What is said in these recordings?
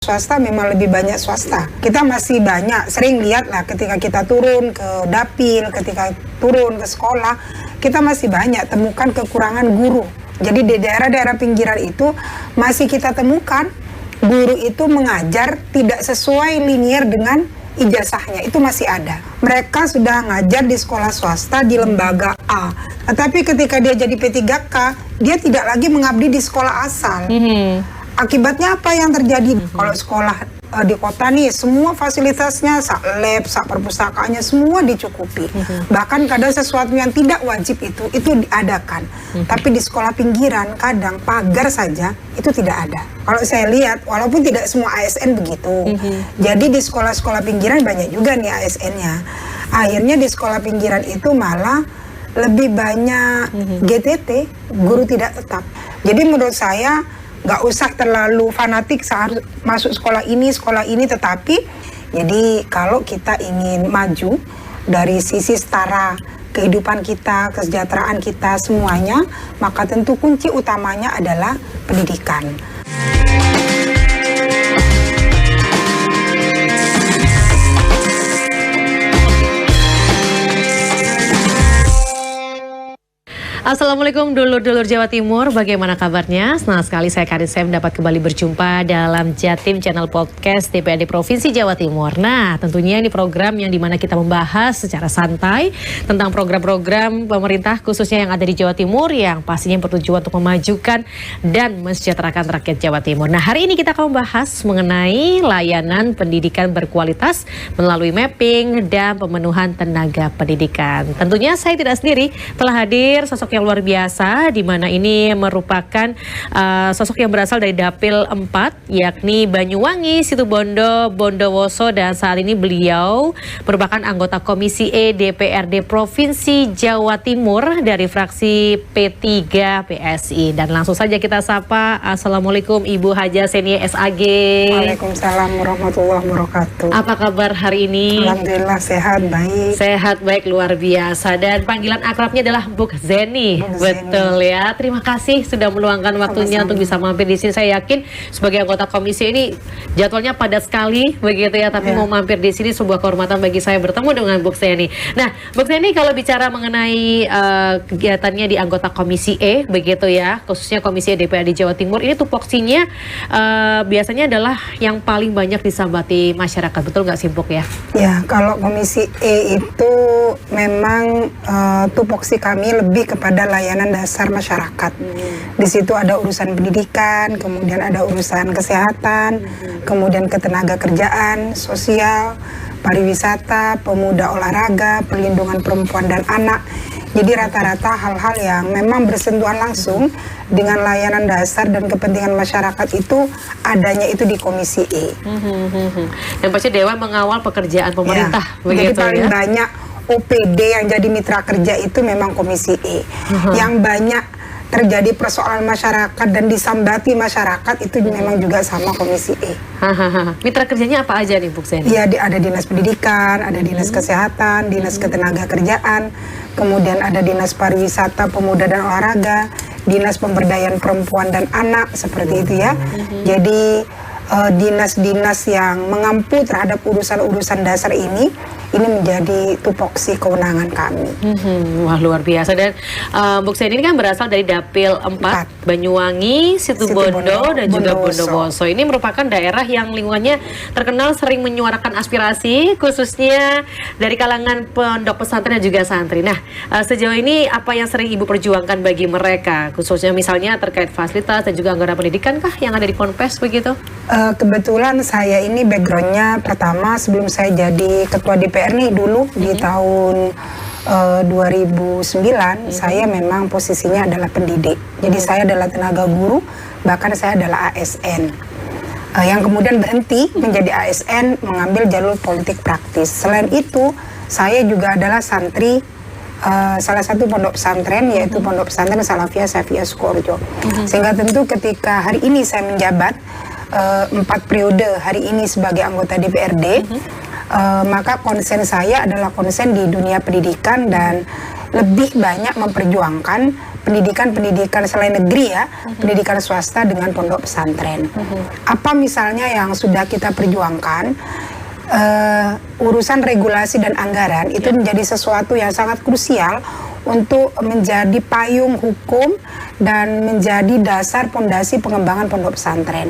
swasta memang lebih banyak swasta. Kita masih banyak, sering lihat lah ketika kita turun ke dapil, ketika turun ke sekolah, kita masih banyak temukan kekurangan guru. Jadi di daerah-daerah pinggiran itu masih kita temukan guru itu mengajar tidak sesuai linear dengan ijazahnya, itu masih ada. Mereka sudah ngajar di sekolah swasta di lembaga A, tetapi ketika dia jadi P3K, dia tidak lagi mengabdi di sekolah asal. Akibatnya apa yang terjadi? Kalau sekolah di kota nih, semua fasilitasnya, sak lab, sak perpustakaannya, semua dicukupi. Bahkan kadang sesuatu yang tidak wajib itu diadakan. Tapi di sekolah pinggiran, kadang pagar saja, itu tidak ada. Kalau saya lihat, walaupun tidak semua ASN begitu. Jadi di sekolah-sekolah pinggiran banyak juga nih ASN-nya. Akhirnya di sekolah pinggiran itu malah lebih banyak GTT, guru tidak tetap. Jadi menurut saya, nggak usah terlalu fanatik saat masuk sekolah ini, tetapi jadi kalau kita ingin maju dari sisi setara kehidupan kita, kesejahteraan kita semuanya, maka tentu kunci utamanya adalah pendidikan. Assalamualaikum dulur-dulur Jawa Timur, bagaimana kabarnya? Senang sekali saya Karin Sem dapat kembali berjumpa dalam Jatim Channel Podcast DPRD Provinsi Jawa Timur. Nah, tentunya ini program yang dimana kita membahas secara santai tentang program-program pemerintah khususnya yang ada di Jawa Timur yang pastinya bertujuan untuk memajukan dan mensejahterakan rakyat Jawa Timur. Nah, hari ini kita akan membahas mengenai layanan pendidikan berkualitas melalui mapping dan pemenuhan tenaga pendidikan. Tentunya saya tidak sendiri, telah hadir sosok yang luar biasa, di mana ini merupakan sosok yang berasal dari Dapil 4, yakni Banyuwangi, Situbondo, Bondowoso, dan saat ini beliau merupakan anggota Komisi E DPRD Provinsi Jawa Timur dari fraksi P3 PSI. Dan langsung saja kita sapa, Assalamualaikum Ibu Haja Senie SAG. Waalaikumsalam warahmatullahi wabarakatuh. Apa kabar hari ini? Alhamdulillah sehat, baik. Sehat, baik, luar biasa. Dan panggilan akrabnya adalah Buk Zeni. Betul ya. Terima kasih sudah meluangkan waktunya untuk bisa mampir di sini. Saya yakin sebagai anggota komisi ini jadwalnya padat sekali begitu ya, tapi mau mampir di sini sebuah kehormatan bagi saya bertemu dengan Buk Zeni. Nah, Buk Zeni kalau bicara mengenai kegiatannya di anggota Komisi E begitu ya, khususnya Komisi E DPRD Jawa Timur, ini tupoksinya biasanya adalah yang paling banyak disambati masyarakat. Betul nggak sih, Buk ya? Ya, kalau Komisi E itu memang tupoksi kami lebih kepada layanan dasar masyarakat. Di situ ada urusan pendidikan, kemudian ada urusan kesehatan, kemudian ketenaga kerjaan, sosial, pariwisata, pemuda olahraga, perlindungan perempuan dan anak. Jadi rata-rata hal-hal yang memang bersentuhan langsung dengan layanan dasar dan kepentingan masyarakat itu adanya itu di Komisi E. Dan pasti Dewan mengawal pekerjaan pemerintah. Jadi paling banyak OPD yang jadi mitra kerja itu memang Komisi E. Yang banyak terjadi persoalan masyarakat dan disambati masyarakat itu memang juga sama Komisi E. Mitra kerjanya apa aja nih, Bu Zeni? Iya, ada dinas pendidikan, ada dinas kesehatan, dinas ketenaga kerjaan, kemudian ada dinas pariwisata, pemuda dan olahraga, dinas pemberdayaan perempuan dan anak, seperti itu ya. Jadi dinas-dinas yang mengampu terhadap urusan-urusan dasar ini menjadi tupoksi kewenangan kami. Wah, luar biasa. Dan Bu Zeni ini kan berasal dari Dapil 4, Banyuwangi, Situbondo, dan juga Bondowoso. Ini merupakan daerah yang lingkungannya terkenal sering menyuarakan aspirasi, khususnya dari kalangan pondok pesantren dan juga santri. Nah, sejauh ini apa yang sering Ibu perjuangkan bagi mereka, khususnya misalnya terkait fasilitas dan juga anggaran pendidikan kah yang ada di Ponpes begitu? Kebetulan saya ini backgroundnya pertama sebelum saya jadi ketua DPR nih dulu di tahun 2009 saya memang posisinya adalah pendidik. Jadi saya adalah tenaga guru, bahkan saya adalah ASN. Yang kemudian berhenti menjadi ASN mengambil jalur politik praktis. Selain itu saya juga adalah santri salah satu pondok pesantren, yaitu Pondok Pesantren Salafiyah Safiyah Sukoharjo. Sehingga tentu ketika hari ini saya menjabat 4 periode hari ini sebagai anggota DPRD, maka konsen saya adalah konsen di dunia pendidikan dan lebih banyak memperjuangkan pendidikan selain negeri ya, pendidikan swasta dengan pondok pesantren. Apa misalnya yang sudah kita perjuangkan, urusan regulasi dan anggaran itu menjadi sesuatu yang sangat krusial untuk menjadi payung hukum dan menjadi dasar pondasi pengembangan pondok pesantren.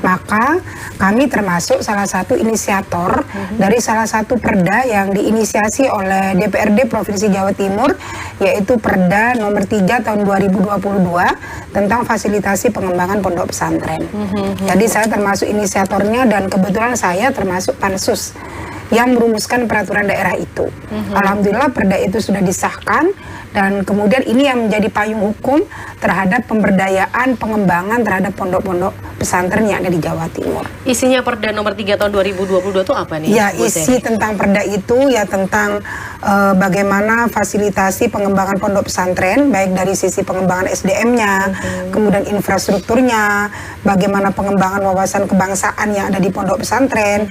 Maka kami termasuk salah satu inisiator dari salah satu perda yang diinisiasi oleh DPRD Provinsi Jawa Timur, yaitu Perda nomor 3 tahun 2022 tentang fasilitasi pengembangan pondok pesantren. Jadi saya termasuk inisiatornya dan kebetulan saya termasuk pansus yang merumuskan peraturan daerah itu. Alhamdulillah perda itu sudah disahkan dan kemudian ini yang menjadi payung hukum terhadap pemberdayaan pengembangan terhadap pondok-pondok pesantren yang ada di Jawa Timur. Isinya Perda nomor 3 tahun 2022 itu apa nih? Ya, isi tentang perda itu ya tentang bagaimana fasilitasi pengembangan pondok pesantren, baik dari sisi pengembangan SDM-nya, kemudian infrastrukturnya, bagaimana pengembangan wawasan kebangsaan yang ada di pondok pesantren,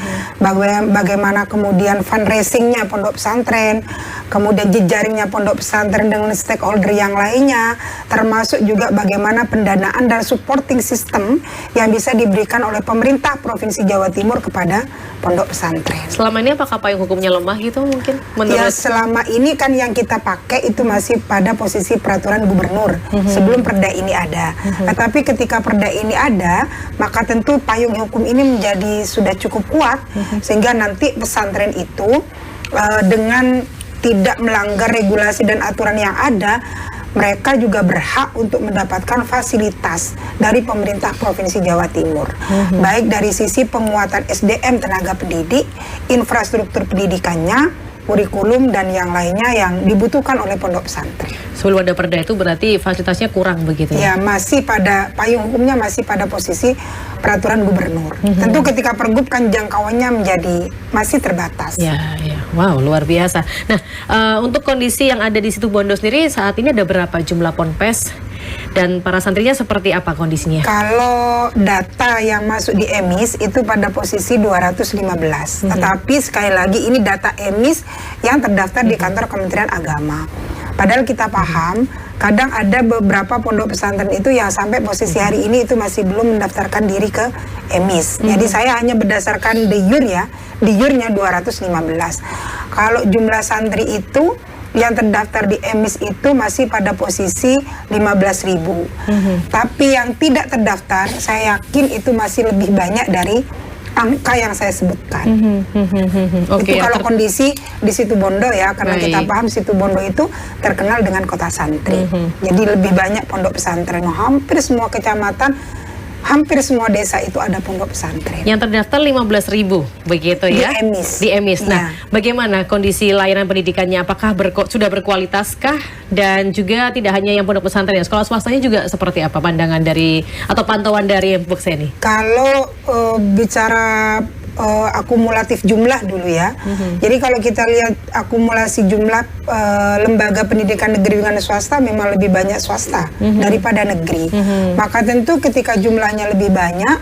bagaimana kemudian fundraising-nya pondok pesantren, kemudian jejaringnya pondok pesantren dengan stakeholder yang lainnya, termasuk juga bagaimana pendanaan dan supporting system yang bisa diberikan oleh pemerintah Provinsi Jawa Timur kepada pondok pesantren. Selama ini apakah payung hukumnya lemah gitu mungkin? Ya, selama ini kan yang kita pakai itu masih pada posisi peraturan gubernur sebelum perda ini ada. Tetapi ketika perda ini ada, maka tentu payung hukum ini menjadi sudah cukup kuat sehingga nanti pesantren itu dengan tidak melanggar regulasi dan aturan yang ada, mereka juga berhak untuk mendapatkan fasilitas dari pemerintah Provinsi Jawa Timur. Baik dari sisi penguatan SDM tenaga pendidik, infrastruktur pendidikannya, kurikulum dan yang lainnya yang dibutuhkan oleh pondok pesantren. Sebelum ada perda itu berarti fasilitasnya kurang begitu ya? Ya, masih pada payung hukumnya masih pada posisi peraturan gubernur. Tentu ketika pergub kan jangkauannya menjadi masih terbatas. Ya, ya. Wow, luar biasa. Nah, untuk kondisi yang ada di situ Bondo sendiri saat ini ada berapa jumlah ponpes dan para santrinya seperti apa kondisinya? Kalau data yang masuk di EMIS itu pada posisi 215. Tetapi sekali lagi ini data EMIS yang terdaftar di kantor Kementerian Agama. Padahal kita paham, kadang ada beberapa pondok pesantren itu yang sampai posisi hari ini itu masih belum mendaftarkan diri ke EMIS. Jadi saya hanya berdasarkan de jure ya, de jure-nya 215. Kalau jumlah santri itu yang terdaftar di EMIS itu masih pada posisi 15.000. Tapi yang tidak terdaftar, saya yakin itu masih lebih banyak dari angka yang saya sebutkan. Itu kalau kondisi di Situ Bondo ya, karena kita paham Situ Bondo itu terkenal dengan kota santri. Jadi lebih banyak pondok pesantren. Hampir semua kecamatan, hampir semua desa itu ada pondok pesantren. Yang terdaftar 15.000 begitu ya? Di EMIS. Di EMIS. Nah, bagaimana kondisi layanan pendidikannya? Apakah sudah berkualitaskah? Dan juga tidak hanya yang pondok pesantren, sekolah swastanya juga seperti apa pandangan dari atau pantauan dari Bu Seni? Kalau bicara akumulatif jumlah dulu ya. Jadi kalau kita lihat akumulasi jumlah lembaga pendidikan negeri dengan swasta, memang lebih banyak swasta daripada negeri. Maka tentu ketika jumlahnya lebih banyak,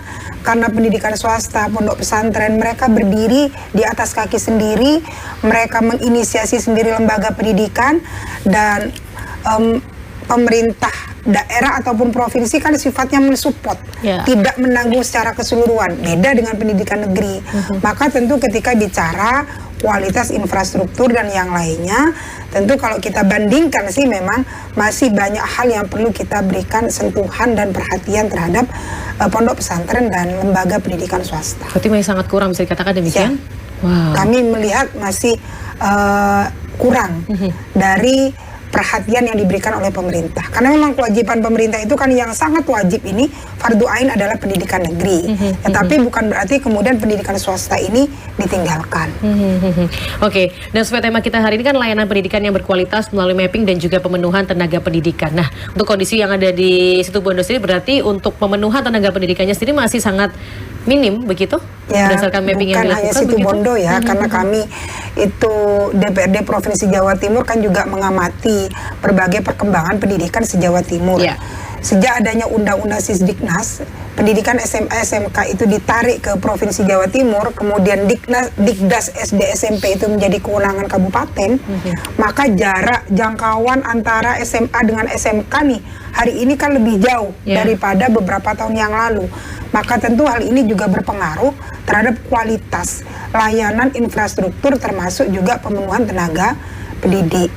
karena pendidikan swasta, pondok pesantren, mereka berdiri di atas kaki sendiri, mereka menginisiasi sendiri lembaga pendidikan, dan pemerintah daerah ataupun provinsi kan sifatnya mensupport, tidak menanggung secara keseluruhan, beda dengan pendidikan negeri. Maka tentu ketika bicara kualitas infrastruktur dan yang lainnya, tentu kalau kita bandingkan sih memang masih banyak hal yang perlu kita berikan sentuhan dan perhatian terhadap pondok pesantren dan lembaga pendidikan swasta. Berarti masih sangat kurang, bisa dikatakan demikian? Ya. Wow. Kami melihat masih kurang dari perhatian yang diberikan oleh pemerintah. Karena memang kewajiban pemerintah itu kan yang sangat wajib ini, fardu ain adalah pendidikan negeri. Tetapi bukan berarti kemudian pendidikan swasta ini ditinggalkan. Oke, dan sesuai tema kita hari ini kan layanan pendidikan yang berkualitas melalui mapping dan juga pemenuhan tenaga pendidikan. Nah, untuk kondisi yang ada di Situ Bondo sendiri berarti untuk pemenuhan tenaga pendidikannya sendiri masih sangat minim begitu? Ya, berdasarkan mapping yang dilakukan. Bukan hanya Situ Bondo ya, karena kami itu DPRD Provinsi Jawa Timur kan juga mengamati berbagai perkembangan pendidikan se-Jawa Timur. Sejak adanya Undang-Undang Sisdiknas, pendidikan SMA SMK itu ditarik ke Provinsi Jawa Timur, kemudian Dikdas SD SMP itu menjadi kewenangan kabupaten, maka jarak jangkauan antara SMA dengan SMK nih hari ini kan lebih jauh daripada beberapa tahun yang lalu. Maka tentu hal ini juga berpengaruh terhadap kualitas layanan infrastruktur termasuk juga pemenuhan tenaga pendidik.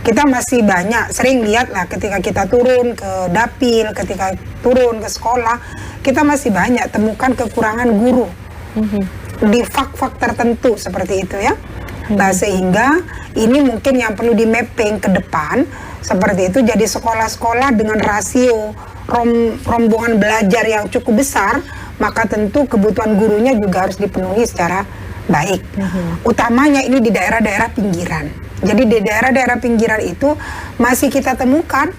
Kita masih banyak sering lihat lah ketika kita turun ke dapil, ketika turun ke sekolah, kita masih banyak temukan kekurangan guru di fak-fak tertentu seperti itu ya. Nah, sehingga ini mungkin yang perlu di mapping ke depan seperti itu, jadi sekolah-sekolah dengan rasio rombongan belajar yang cukup besar, maka tentu kebutuhan gurunya juga harus dipenuhi secara baik. Utamanya ini di daerah-daerah pinggiran. Jadi di daerah-daerah pinggiran itu masih kita temukan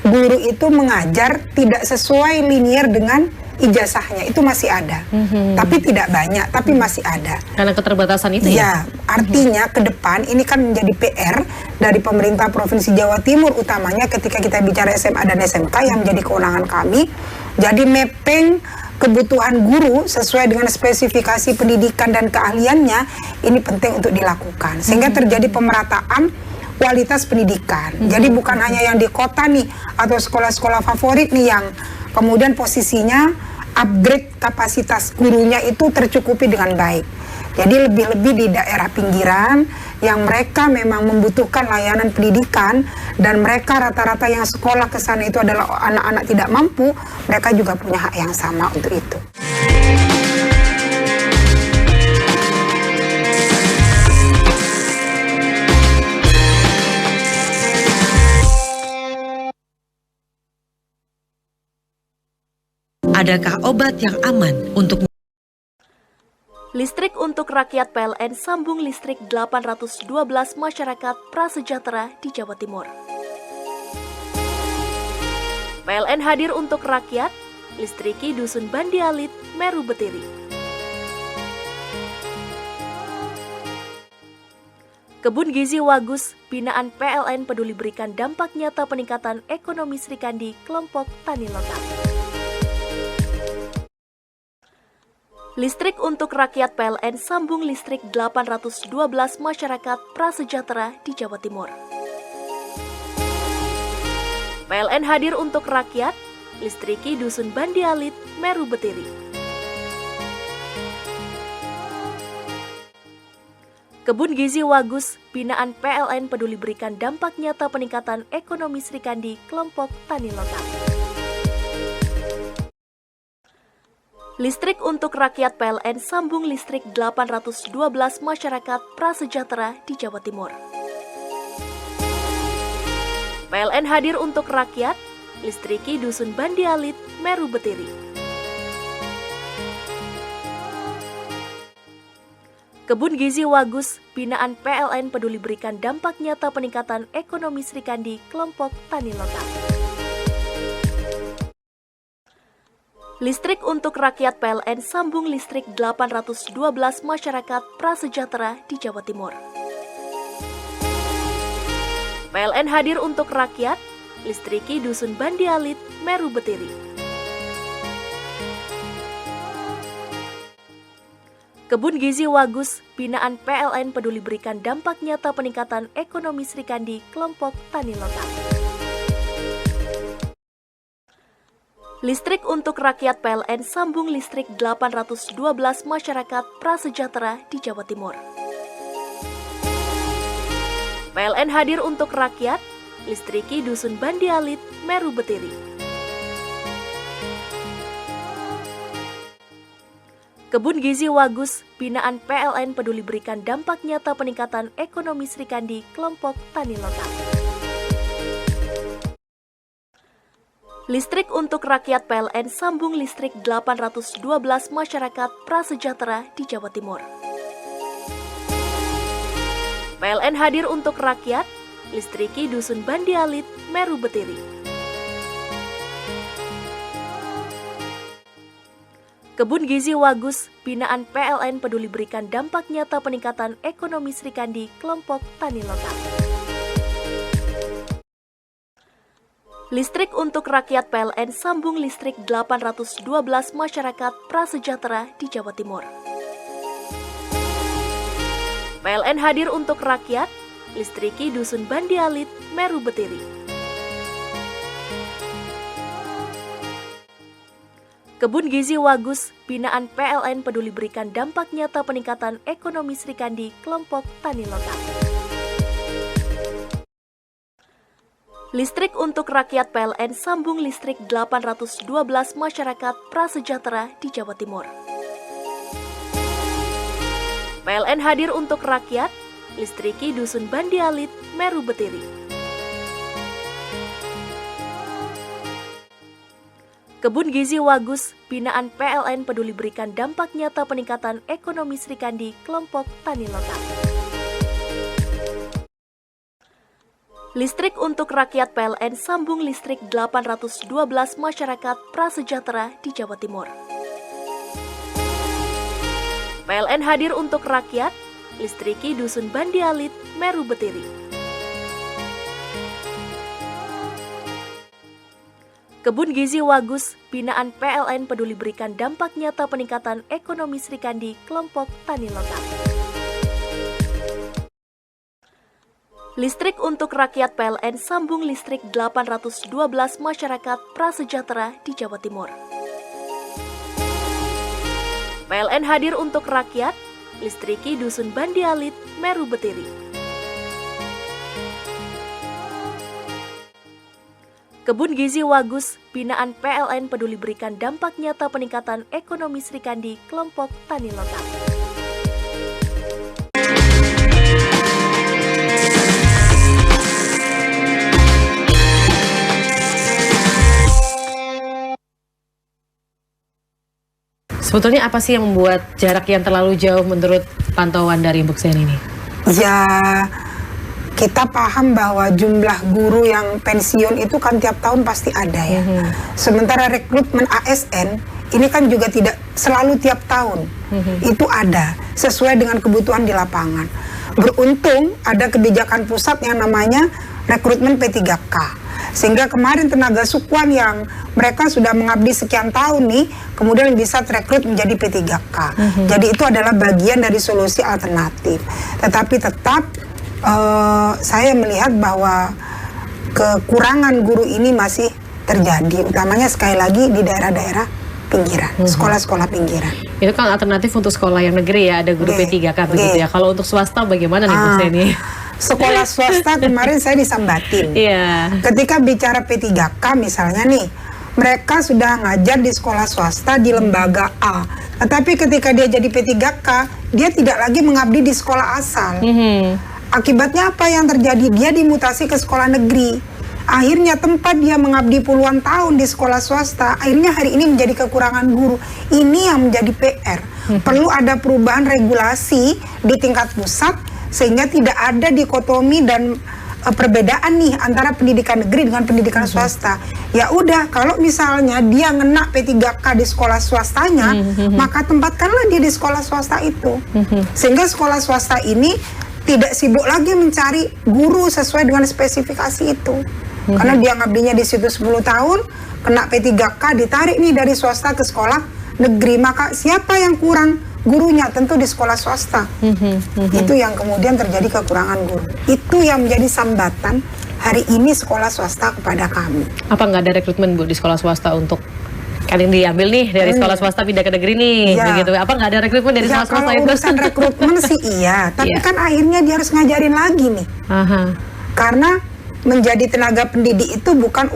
guru itu mengajar tidak sesuai linear dengan ijazahnya, itu masih ada. Tapi tidak banyak, tapi masih ada. Karena keterbatasan itu ya? Artinya ke depan ini kan menjadi PR dari pemerintah Provinsi Jawa Timur, utamanya ketika kita bicara SMA dan SMK yang menjadi kewenangan kami. Jadi mapping kebutuhan guru sesuai dengan spesifikasi pendidikan dan keahliannya ini penting untuk dilakukan sehingga terjadi pemerataan kualitas pendidikan. Jadi bukan hanya yang di kota nih atau sekolah-sekolah favorit nih yang kemudian posisinya upgrade kapasitas gurunya itu tercukupi dengan baik. Jadi lebih-lebih di daerah pinggiran yang mereka memang membutuhkan layanan pendidikan dan mereka rata-rata yang sekolah ke sana itu adalah anak-anak tidak mampu, mereka juga punya hak yang sama untuk itu. Adakah obat yang aman untuk Listrik untuk rakyat PLN sambung listrik 812 masyarakat prasejahtera di Jawa Timur. PLN hadir untuk rakyat, listriki Dusun Bandialit, Meru Betiri. Kebun Gizi Wagus, binaan PLN peduli berikan dampak nyata peningkatan ekonomi Srikandi, kelompok tani lokal. Listrik untuk rakyat PLN sambung listrik 812 masyarakat prasejahtera di Jawa Timur. PLN hadir untuk rakyat, listriki Dusun Bandialit, Meru Betiri. Kebun Gizi Wagus, binaan PLN peduli berikan dampak nyata peningkatan ekonomi Srikandi, kelompok tani lokal. Listrik untuk rakyat PLN sambung listrik 812 masyarakat prasejahtera di Jawa Timur. PLN hadir untuk rakyat, listriki Dusun Bandialit, Meru Betiri. Kebun Gizi Wagus, binaan PLN peduli berikan dampak nyata peningkatan ekonomi Srikandi, kelompok tani lokal. Listrik untuk rakyat PLN sambung listrik 812 masyarakat prasejahtera di Jawa Timur. PLN hadir untuk rakyat, listriki Dusun Bandialit, Meru Betiri. Kebun Gizi Wagus, binaan PLN peduli berikan dampak nyata peningkatan ekonomi Srikandi, kelompok tani lokal. Listrik untuk rakyat PLN sambung listrik 812 masyarakat prasejahtera di Jawa Timur. PLN hadir untuk rakyat, listriki Dusun Bandialit, Meru Betiri. Kebun Gizi Wagus, binaan PLN peduli berikan dampak nyata peningkatan ekonomi Srikandi, kelompok tani lokal. Listrik untuk rakyat PLN sambung listrik 812 masyarakat prasejahtera di Jawa Timur. PLN hadir untuk rakyat, listriki Dusun Bandialit, Meru Betiri. Kebun Gizi Wagus, binaan PLN peduli berikan dampak nyata peningkatan ekonomi Srikandi, kelompok tani lokal. Listrik untuk rakyat PLN sambung listrik 812 masyarakat prasejahtera di Jawa Timur. PLN hadir untuk rakyat, listriki Dusun Bandialit, Meru Betiri. Kebun Gizi Wagus, binaan PLN peduli berikan dampak nyata peningkatan ekonomi Srikandi kelompok tani lokal. Listrik untuk rakyat PLN sambung listrik 812 masyarakat prasejahtera di Jawa Timur. PLN hadir untuk rakyat, listriki Dusun Bandialit, Meru Betiri. Kebun Gizi Wagus, binaan PLN peduli berikan dampak nyata peningkatan ekonomi Srikandi kelompok tani lokal. Listrik untuk rakyat PLN sambung listrik 812 masyarakat prasejahtera di Jawa Timur. PLN hadir untuk rakyat, listriki Dusun Bandialit, Meru Betiri. Kebun Gizi Wagus, binaan PLN peduli berikan dampak nyata peningkatan ekonomi Srikandi kelompok tani lokal. Listrik untuk rakyat PLN sambung listrik 812 masyarakat prasejahtera di Jawa Timur. PLN hadir untuk rakyat, listriki Dusun Bandialit, Meru Betiri. Kebun Gizi Wagus, binaan PLN peduli berikan dampak nyata peningkatan ekonomi Srikandi kelompok tani lokal. Sebetulnya apa sih yang membuat jarak yang terlalu jauh menurut pantauan dari Mbok Zeni ini? Ya, kita paham bahwa jumlah guru yang pensiun itu kan tiap tahun pasti ada ya. Sementara rekrutmen ASN ini kan juga tidak selalu tiap tahun. Itu ada sesuai dengan kebutuhan di lapangan. Beruntung ada kebijakan pusat yang namanya rekrutmen P3K. Sehingga kemarin tenaga sukuan yang mereka sudah mengabdi sekian tahun nih, kemudian bisa terekrut menjadi P3K. Jadi itu adalah bagian dari solusi alternatif. Tetapi tetap saya melihat bahwa kekurangan guru ini masih terjadi, utamanya sekali lagi di daerah-daerah pinggiran, sekolah-sekolah pinggiran. Itu kan alternatif untuk sekolah yang negeri ya, ada guru P3K begitu ya. Kalau untuk swasta bagaimana nih Mbok Zeni? Sekolah swasta kemarin saya disambatin. Ketika bicara P3K misalnya nih, mereka sudah ngajar di sekolah swasta di lembaga A. Tetapi ketika dia jadi P3K, dia tidak lagi mengabdi di sekolah asal. Akibatnya apa yang terjadi? Dia dimutasi ke sekolah negeri. Akhirnya tempat dia mengabdi puluhan tahun di sekolah swasta, akhirnya hari ini menjadi kekurangan guru. Ini yang menjadi PR. Perlu ada perubahan regulasi di tingkat pusat, sehingga tidak ada dikotomi dan perbedaan nih antara pendidikan negeri dengan pendidikan swasta. Ya udah, kalau misalnya dia ngena P3K di sekolah swastanya, maka tempatkanlah dia di sekolah swasta itu. Sehingga sekolah swasta ini tidak sibuk lagi mencari guru sesuai dengan spesifikasi itu. Karena dia ngabdinya di situ 10 tahun, kena P3K, ditarik nih dari swasta ke sekolah negeri, maka siapa yang kurang? Gurunya tentu di sekolah swasta. Itu yang kemudian terjadi kekurangan guru. Itu yang menjadi sambatan hari ini sekolah swasta kepada kami. Apa nggak ada rekrutmen Bu di sekolah swasta untuk kan yang diambil nih dari sekolah swasta pindah ke negeri nih, begitu? Apa nggak ada rekrutmen dari sekolah swasta itu? Kalau urusan rekrutmen sih iya, tapi kan akhirnya dia harus ngajarin lagi nih. Karena menjadi tenaga pendidik itu bukan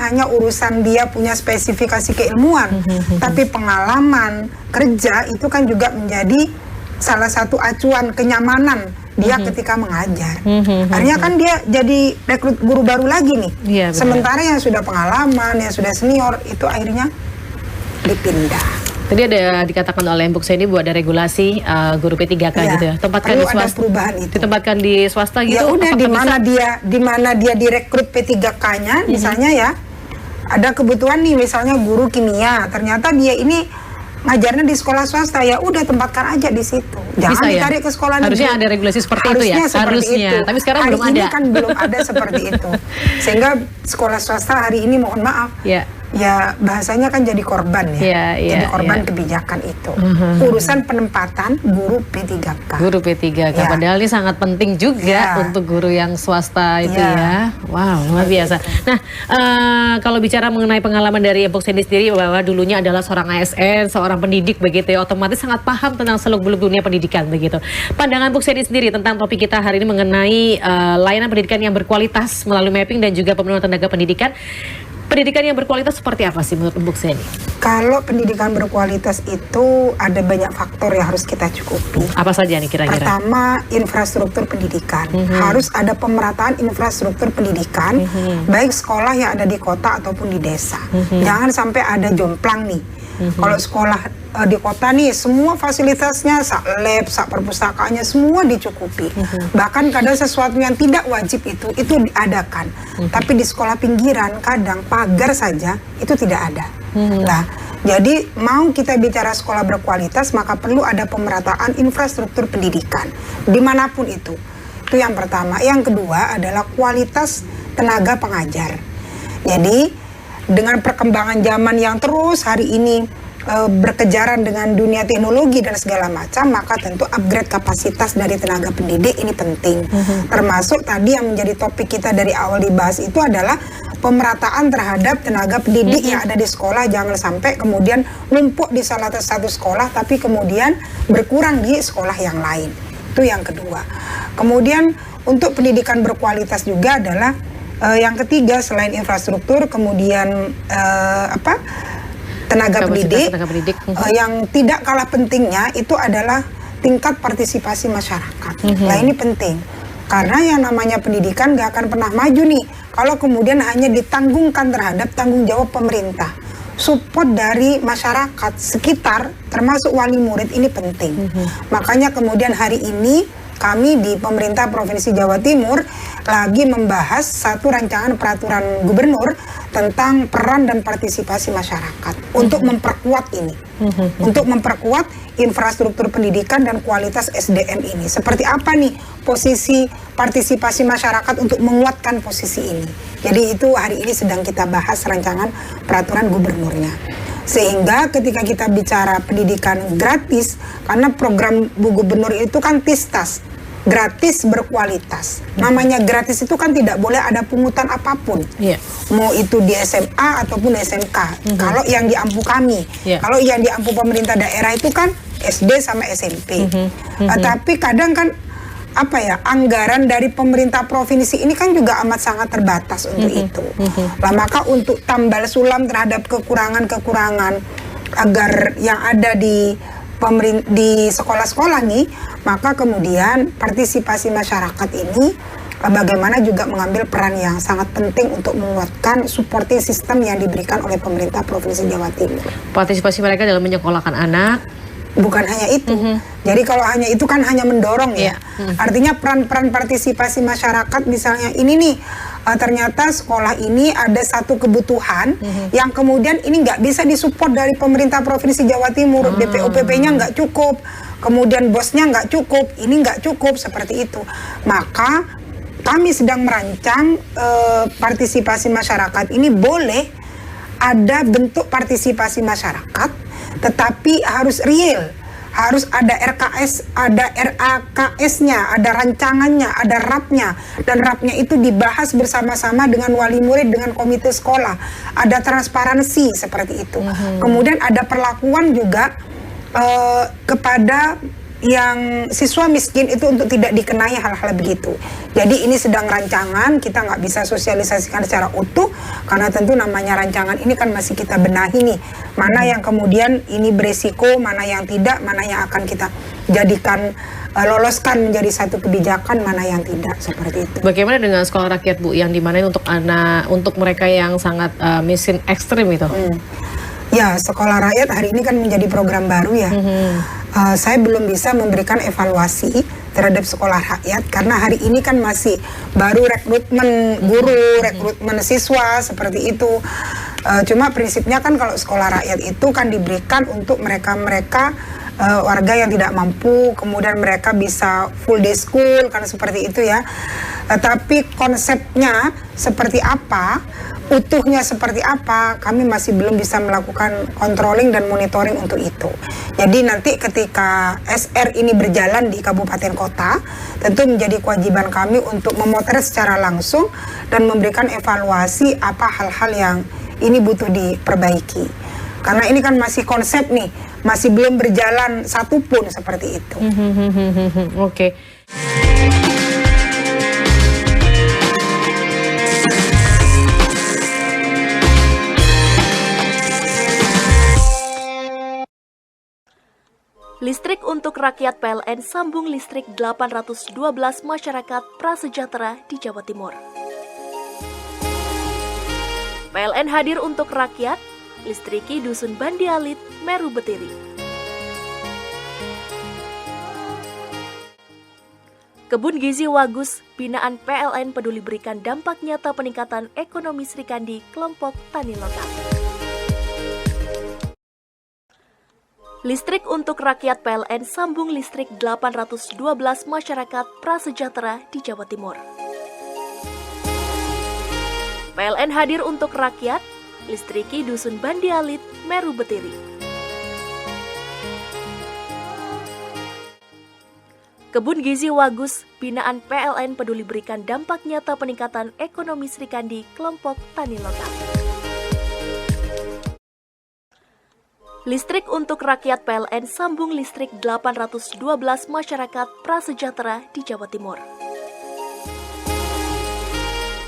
hanya urusan dia punya spesifikasi keilmuan, tapi pengalaman kerja itu kan juga menjadi salah satu acuan kenyamanan dia ketika mengajar. Akhirnya kan dia jadi rekrut guru baru lagi nih. Sementara yang sudah pengalaman, yang sudah senior itu akhirnya dipindah. Tadi ada dikatakan oleh Mbok Zeni bahwa ada regulasi guru P3K gitu ya. Tempatkan di swasta. Perubahan itu. Ditempatkan di swasta gitu. Ya udah, di mana dia direkrut P3K-nya misalnya ya. Ada kebutuhan nih misalnya guru kimia. Ternyata dia ini ngajarnya di sekolah swasta, ya udah tempatkan aja di situ. Jangan Bisa ya? ditarik ke sekolah negeri. Harusnya ada regulasi seperti itu ya? Seperti Harusnya. itu. Tapi sekarang hari belum ini ada. kan belum ada seperti itu. Sehingga sekolah swasta hari ini mohon maaf. Ya. Ya bahasanya kan jadi korban ya. Jadi korban kebijakan itu. Urusan penempatan guru P3K. Guru P3K, Ya. padahal ini sangat penting juga Ya. untuk guru yang swasta itu Ya. ya. Wow, luar biasa. Nah, kalau bicara mengenai pengalaman dari Ibu Seni sendiri, bahwa dulunya adalah seorang ASN, seorang pendidik begitu ya, otomatis sangat paham tentang seluk-beluk dunia pendidikan begitu. Pandangan Bu Seni sendiri tentang topik kita hari ini mengenai layanan pendidikan yang berkualitas melalui mapping dan juga pemenuhan tenaga pendidikan. Pendidikan yang berkualitas seperti apa sih menurut Bu Seni? Kalau pendidikan berkualitas itu ada banyak faktor yang harus kita cukupi. Apa saja nih kira-kira? Pertama, infrastruktur pendidikan. Harus ada pemerataan infrastruktur pendidikan, baik sekolah yang ada di kota ataupun di desa. Jangan sampai ada jomplang nih. Kalau sekolah di kota nih, semua fasilitasnya, sak lab, sak perpustakaannya, semua dicukupi. Bahkan kadang sesuatu yang tidak wajib itu diadakan. Tapi di sekolah pinggiran, kadang pagar saja, itu tidak ada. Nah, jadi mau kita bicara sekolah berkualitas, maka perlu ada pemerataan infrastruktur pendidikan dimanapun itu. Itu yang pertama. Yang kedua adalah kualitas tenaga pengajar. Jadi dengan perkembangan zaman yang terus hari ini berkejaran dengan dunia teknologi dan segala macam, maka tentu upgrade kapasitas dari tenaga pendidik ini penting. Termasuk tadi yang menjadi topik kita dari awal dibahas itu adalah pemerataan terhadap tenaga pendidik yang ada di sekolah. Jangan sampai kemudian numpuk di salah satu sekolah tapi kemudian berkurang di sekolah yang lain. Itu yang kedua. Kemudian untuk pendidikan berkualitas juga adalah yang ketiga, selain infrastruktur, kemudian tenaga pendidik, yang tidak kalah pentingnya itu adalah tingkat partisipasi masyarakat. Nah ini penting, karena yang namanya pendidikan gak akan pernah maju nih kalau kemudian hanya ditanggungkan terhadap tanggung jawab pemerintah. Support dari masyarakat sekitar, termasuk wali murid, ini penting. Makanya kemudian hari ini kami di pemerintah Provinsi Jawa Timur lagi membahas satu rancangan peraturan gubernur tentang peran dan partisipasi masyarakat untuk memperkuat ini, untuk memperkuat infrastruktur pendidikan dan kualitas SDM ini. Seperti apa nih posisi partisipasi masyarakat untuk menguatkan posisi ini? Jadi itu hari ini sedang kita bahas rancangan peraturan gubernurnya. Sehingga ketika kita bicara pendidikan gratis, karena program Bu Gubernur itu kan TISTAS, gratis berkualitas. Namanya gratis itu kan tidak boleh ada pungutan apapun. Mau itu di SMA ataupun SMK. Kalau yang diampu kami, kalau yang diampu pemerintah daerah itu kan SD sama SMP. Tapi kadang kan anggaran dari pemerintah provinsi ini kan juga amat sangat terbatas untuk itu. Lah maka untuk tambal sulam terhadap kekurangan-kekurangan agar yang ada di sekolah-sekolah nih, maka kemudian partisipasi masyarakat ini bagaimana juga mengambil peran yang sangat penting untuk menguatkan supporting system yang diberikan oleh pemerintah Provinsi Jawa Timur. Partisipasi mereka dalam menyekolahkan anak. Bukan hanya itu. Jadi kalau hanya itu kan hanya mendorong ya. Artinya peran-peran partisipasi masyarakat, misalnya ini nih, ternyata sekolah ini ada satu kebutuhan yang kemudian ini nggak bisa disupport dari pemerintah Provinsi Jawa Timur. DPOPP-nya nggak cukup, kemudian bosnya nggak cukup, ini nggak cukup, seperti itu. Maka kami sedang merancang partisipasi masyarakat ini boleh ada bentuk partisipasi masyarakat, tetapi harus real, harus ada RKS, ada RAKS-nya, ada rancangannya, ada RAP-nya, dan RAP-nya itu dibahas bersama-sama dengan wali murid, dengan komite sekolah, ada transparansi seperti itu. Kemudian ada perlakuan juga kepada yang siswa miskin itu untuk tidak dikenai hal-hal begitu. Jadi ini sedang rancangan, kita nggak bisa sosialisasikan secara utuh karena tentu namanya rancangan ini kan masih kita benahi nih, mana yang kemudian ini beresiko, mana yang tidak, mana yang akan kita jadikan loloskan menjadi satu kebijakan, mana yang tidak, seperti itu. Bagaimana dengan sekolah rakyat Bu, yang dimana untuk anak, untuk mereka yang sangat miskin ekstrim itu? Ya, sekolah rakyat hari ini kan menjadi program baru ya. Saya belum bisa memberikan evaluasi terhadap sekolah rakyat karena hari ini kan masih baru rekrutmen guru, rekrutmen siswa, seperti itu. Cuma prinsipnya kan kalau sekolah rakyat itu kan diberikan untuk mereka-mereka warga yang tidak mampu, kemudian mereka bisa full day school, kan seperti itu ya. Tapi konsepnya seperti apa, utuhnya seperti apa, kami masih belum bisa melakukan controlling dan monitoring untuk itu. Jadi nanti ketika SR ini berjalan di kabupaten kota, tentu menjadi kewajiban kami untuk memotret secara langsung dan memberikan evaluasi apa hal-hal yang ini butuh diperbaiki. Karena ini kan masih konsep nih, masih belum berjalan satupun seperti itu. Oke. Listrik untuk rakyat PLN sambung listrik 812 masyarakat prasejahtera di Jawa Timur. PLN hadir untuk rakyat, listriki Dusun Bandi Alit, Meru Betiri. Kebun Gizi Wagus, binaan PLN peduli berikan dampak nyata peningkatan ekonomi Srikandi kelompok tani lokal. Listrik untuk rakyat PLN sambung listrik 812 masyarakat prasejahtera di Jawa Timur. PLN hadir untuk rakyat, listriki Dusun Bandi Alit, Meru Betiri. Kebun Gizi Wagus, binaan PLN peduli berikan dampak nyata peningkatan ekonomi Srikandi kelompok tani lokal. Listrik untuk rakyat PLN sambung listrik 812 masyarakat prasejahtera di Jawa Timur.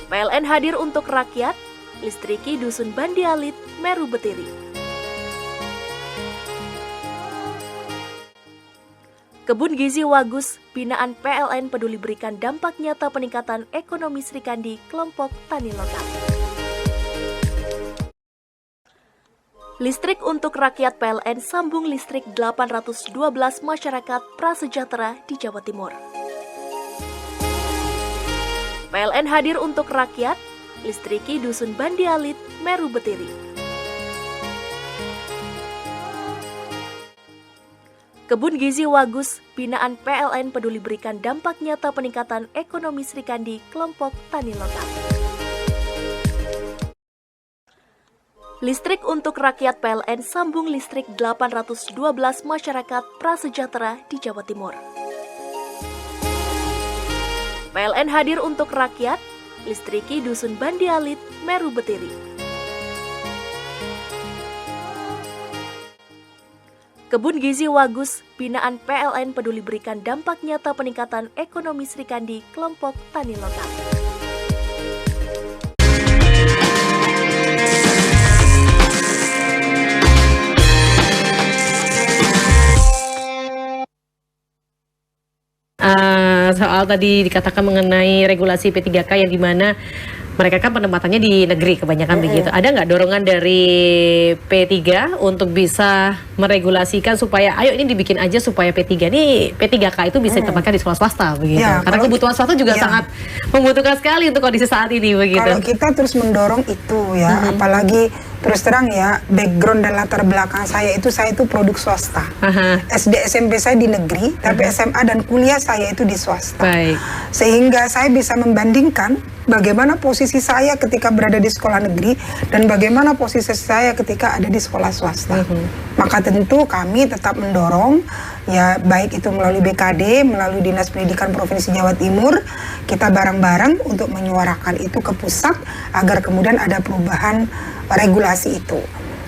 PLN hadir untuk rakyat, listriki Dusun Bandi Alit, Meru Betiri. Kebun Gizi Wagus, binaan PLN peduli berikan dampak nyata peningkatan ekonomi Srikandi kelompok tani lokal. Listrik untuk rakyat PLN sambung listrik 812 masyarakat prasejahtera di Jawa Timur. PLN hadir untuk rakyat, listriki Dusun Bandi Alit, Meru Betiri. Kebun Gizi Wagus, binaan PLN peduli berikan dampak nyata peningkatan ekonomi Srikandi kelompok tani lokal. Listrik untuk rakyat PLN sambung listrik 812 masyarakat prasejahtera di Jawa Timur. PLN hadir untuk rakyat, listriki Dusun Bandi Alit, Meru Betiri. Kebun Gizi Wagus, binaan PLN peduli berikan dampak nyata peningkatan ekonomi Srikandi kelompok tani lokal. Soal tadi dikatakan mengenai regulasi P3K yang dimana mereka kan penempatannya di negeri kebanyakan begitu. Ada nggak dorongan dari P3 untuk bisa meregulasikan supaya ayo ini dibikin aja supaya P3K itu bisa ditempatkan di sekolah swasta begitu. Ya, karena kebutuhan swasta juga sangat membutuhkan sekali untuk kondisi saat ini begitu. Kalau kita terus mendorong itu ya, apalagi terus terang ya, background dan latar belakang saya itu produk swasta. SD SMP saya di negeri, tapi SMA dan kuliah saya itu di swasta. Baik. Sehingga saya bisa membandingkan bagaimana posisi saya ketika berada di sekolah negeri dan bagaimana posisi saya ketika ada di sekolah swasta. Maka tentu kami tetap mendorong ya, baik itu melalui BKD, melalui Dinas Pendidikan Provinsi Jawa Timur, kita bareng-bareng untuk menyuarakan itu ke pusat agar kemudian ada perubahan regulasi itu.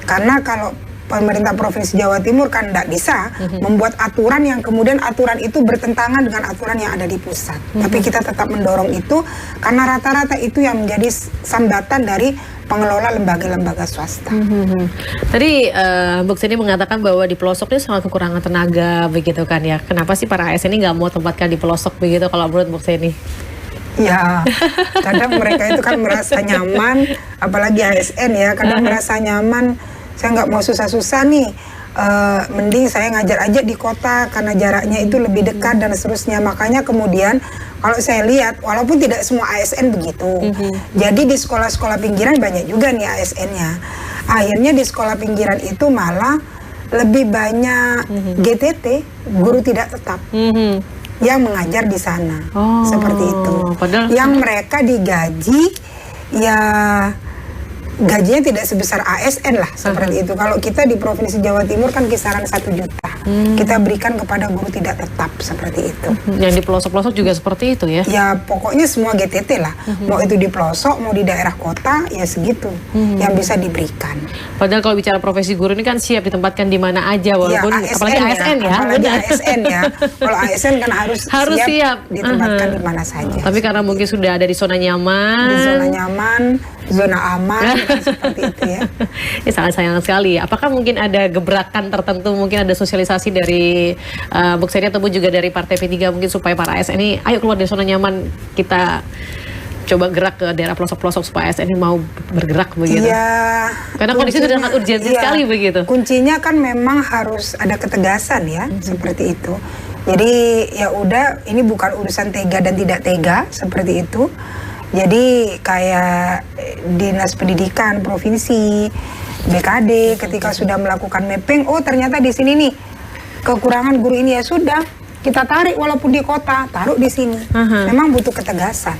Karena kalau pemerintah Provinsi Jawa Timur kan tidak bisa membuat aturan yang kemudian aturan itu bertentangan dengan aturan yang ada di pusat. Tapi kita tetap mendorong itu karena rata-rata itu yang menjadi sambatan dari pengelola lembaga-lembaga swasta. Tadi Bu Seni mengatakan bahwa di pelosok ini sangat kekurangan tenaga begitu kan ya. Kenapa sih para ASN ini nggak mau tempatkan di pelosok begitu kalau menurut Bu Seni? Ya, kadang mereka itu kan merasa nyaman, apalagi ASN ya, kadang merasa nyaman, saya nggak mau susah-susah nih, mending saya ngajar aja di kota karena jaraknya itu lebih dekat dan seterusnya. Makanya kemudian kalau saya lihat, walaupun tidak semua ASN begitu, jadi di sekolah-sekolah pinggiran banyak juga nih ASN-nya. Akhirnya di sekolah pinggiran itu malah lebih banyak GTT, guru tidak tetap, yang mengajar di sana, seperti itu. Padahal yang mereka digaji ya gajinya tidak sebesar ASN lah, seperti itu. Kalau kita di Provinsi Jawa Timur kan kisaran 1 juta. Kita berikan kepada guru tidak tetap, seperti itu. Yang di pelosok-pelosok juga seperti itu ya? Ya pokoknya semua GTT lah. Mau itu di pelosok, mau di daerah kota, ya segitu yang bisa diberikan. Padahal kalau bicara profesi guru ini kan siap ditempatkan di mana aja, walaupun ya, apalagi ASN ya. Apalagi ASN ya. Kalau ASN kan harus siap ditempatkan di mana saja. Tapi karena mungkin sudah ada di zona nyaman. Di zona nyaman, zona aman, seperti itu ya. Ini sangat sayang sekali. Apakah mungkin ada gebrakan tertentu, mungkin ada sosialisasi dari Bu Seni ataupun juga dari Partai P3 mungkin supaya para ASN ini ayo keluar dari zona nyaman, kita coba gerak ke daerah pelosok-pelosok supaya ASN ini mau bergerak begitu? Ya, karena kondisi sudah sangat urgensi sekali begitu. Kuncinya kan memang harus ada ketegasan ya, seperti itu. Jadi ya udah, ini bukan urusan tega dan tidak tega, seperti itu. Jadi kayak Dinas Pendidikan Provinsi, BKD ketika sudah melakukan mapping, oh ternyata di sini nih kekurangan guru ini, ya sudah kita tarik walaupun di kota, taruh di sini. Memang butuh ketegasan.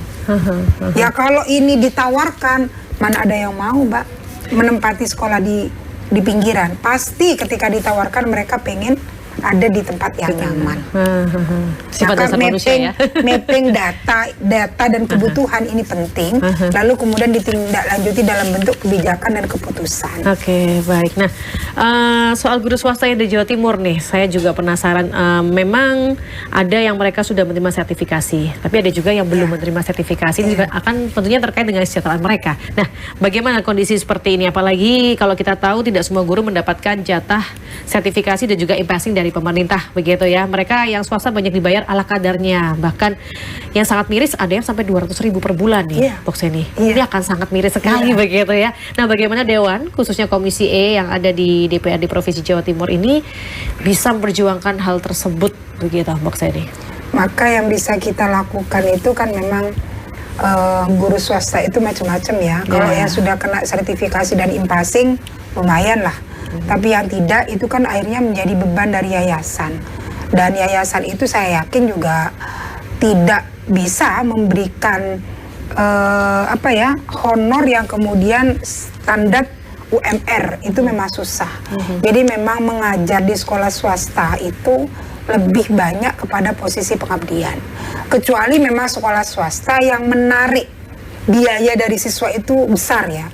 Ya kalau ini ditawarkan, mana ada yang mau, Mbak, menempati sekolah di pinggiran. Pasti ketika ditawarkan mereka pengen ada di tempat yang nyaman. Sifat dasar manusia ya. Mapping data dan kebutuhan ini penting, lalu kemudian ditindaklanjuti dalam bentuk kebijakan dan keputusan. Oke, baik. Nah, soal guru swasta yang di Jawa Timur nih, saya juga penasaran. Memang ada yang mereka sudah menerima sertifikasi, tapi ada juga yang belum menerima sertifikasi. Ini juga akan tentunya terkait dengan kesejahteraan mereka. Nah, bagaimana kondisi seperti ini? Apalagi kalau kita tahu tidak semua guru mendapatkan jatah sertifikasi dan juga e-passing dari pemerintah, begitu ya. Mereka yang swasta banyak dibayar ala kadarnya. Bahkan yang sangat miris ada yang sampai 200.000 per bulan nih, Bu Seni. Ini akan sangat miris sekali begitu ya. Nah, bagaimana Dewan, khususnya Komisi E yang ada di DPRD Provinsi Jawa Timur ini bisa memperjuangkan hal tersebut begitu, Bu Seni? Maka yang bisa kita lakukan itu kan memang guru swasta itu macam-macam ya. Kalau yang sudah kena sertifikasi dan e-passing lumayan lah. Tapi yang tidak itu kan akhirnya menjadi beban dari yayasan. Dan yayasan itu saya yakin juga tidak bisa memberikan honor yang kemudian standar UMR, itu memang susah. Jadi memang mengajar di sekolah swasta itu lebih banyak kepada posisi pengabdian. Kecuali memang sekolah swasta yang menarik biaya dari siswa itu besar ya.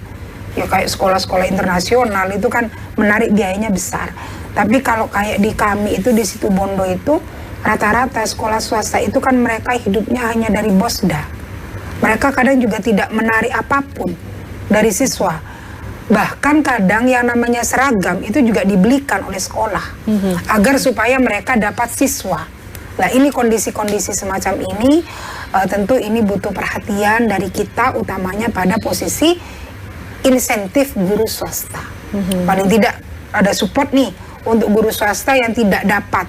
Ya kayak sekolah-sekolah internasional itu kan menarik biayanya besar. Tapi kalau kayak di kami itu di Situbondo itu rata-rata sekolah swasta itu kan mereka hidupnya hanya dari bosda. Mereka kadang juga tidak menarik apapun dari siswa. Bahkan kadang yang namanya seragam itu juga dibelikan oleh sekolah agar supaya mereka dapat siswa. Nah, ini kondisi-kondisi semacam ini tentu ini butuh perhatian dari kita, utamanya pada posisi insentif guru swasta. Paling tidak ada support nih untuk guru swasta yang tidak dapat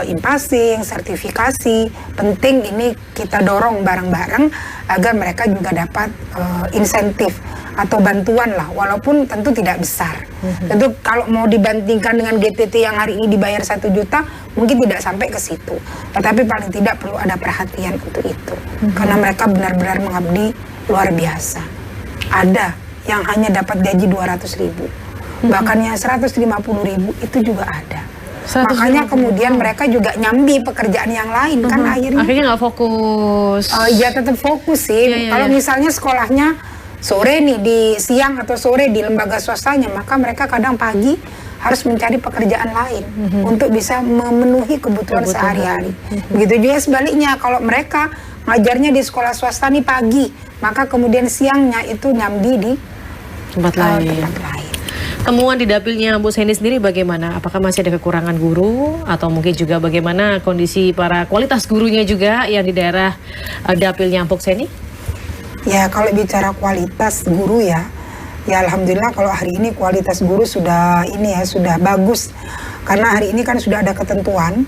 e-passing, sertifikasi. Penting ini kita dorong bareng-bareng agar mereka juga dapat insentif atau bantuan lah, walaupun tentu tidak besar. Tentu kalau mau dibandingkan dengan GTT yang hari ini dibayar 1 juta, mungkin tidak sampai ke situ. Tetapi paling tidak perlu ada perhatian untuk itu. Karena mereka benar-benar mengabdi luar biasa. Ada yang hanya dapat gaji 200.000, bahkan yang 150.000 itu juga ada. Makanya kemudian mereka juga nyambi pekerjaan yang lain kan akhirnya nggak fokus. Ya tetap fokus sih. Kalau misalnya sekolahnya sore nih, di siang atau sore di lembaga swastanya, maka mereka kadang pagi harus mencari pekerjaan lain untuk bisa memenuhi kebutuhan sehari-hari. Begitu juga sebaliknya, kalau mereka ngajarnya di sekolah swasta nih pagi, maka kemudian siangnya itu nyambi di tempat lain. Temuan di dapilnya Bu Seni sendiri bagaimana? Apakah masih ada kekurangan guru atau mungkin juga bagaimana kondisi para kualitas gurunya juga yang di daerah dapilnya Bu Seni? Ya kalau bicara kualitas guru ya, Ya alhamdulillah kalau hari ini kualitas guru sudah ini ya, sudah bagus. Karena hari ini kan sudah ada ketentuan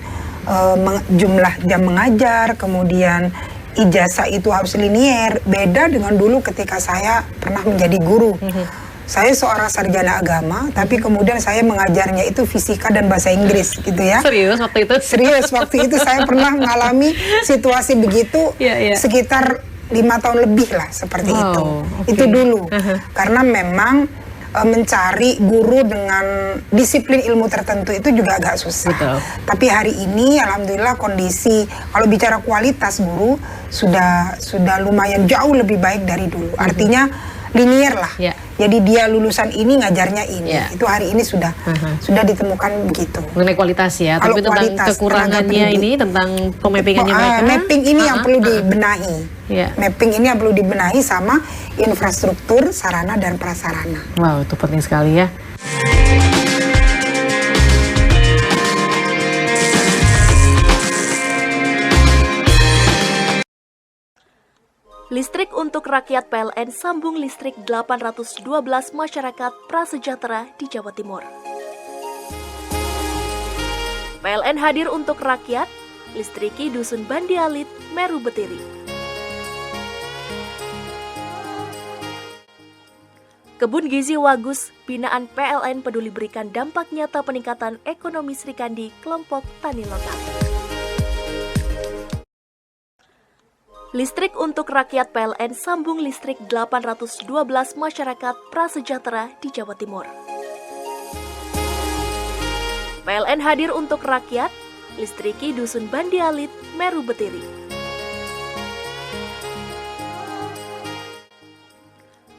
jumlah jam mengajar, kemudian ijazah itu harus linier. Beda dengan dulu ketika saya pernah menjadi guru. Saya seorang sarjana agama, tapi kemudian saya mengajarnya itu fisika dan bahasa Inggris gitu ya. Serius waktu itu? Serius, waktu itu saya pernah mengalami situasi begitu sekitar 5 tahun lebih lah seperti itu. Okay. Itu dulu. Karena memang mencari guru dengan disiplin ilmu tertentu itu juga agak susah. Betul. Tapi hari ini alhamdulillah kondisi kalau bicara kualitas guru sudah lumayan jauh lebih baik dari dulu. Artinya linier lah. Jadi dia lulusan ini ngajarnya ini. Itu hari ini sudah ditemukan begitu. Mengenai kualitas ya. Kalau Tapi tentang kualitas, kekurangannya ini tentang pemappingannya mereka. Mapping ini yang perlu dibenahi. Mapping ini yang perlu dibenahi sama infrastruktur, sarana dan prasarana. Wow, itu penting sekali ya. Listrik untuk rakyat PLN sambung listrik 812 masyarakat prasejahtera di Jawa Timur. PLN hadir untuk rakyat, listriki Dusun Bandi Alit, Meru Betiri. Kebun Gizi Wagus, binaan PLN peduli berikan dampak nyata peningkatan ekonomi Srikandi, kelompok tani lokal. Listrik untuk rakyat PLN sambung listrik 812 masyarakat prasejahtera di Jawa Timur. PLN hadir untuk rakyat, listriki Dusun Bandi Alit, Meru Betiri.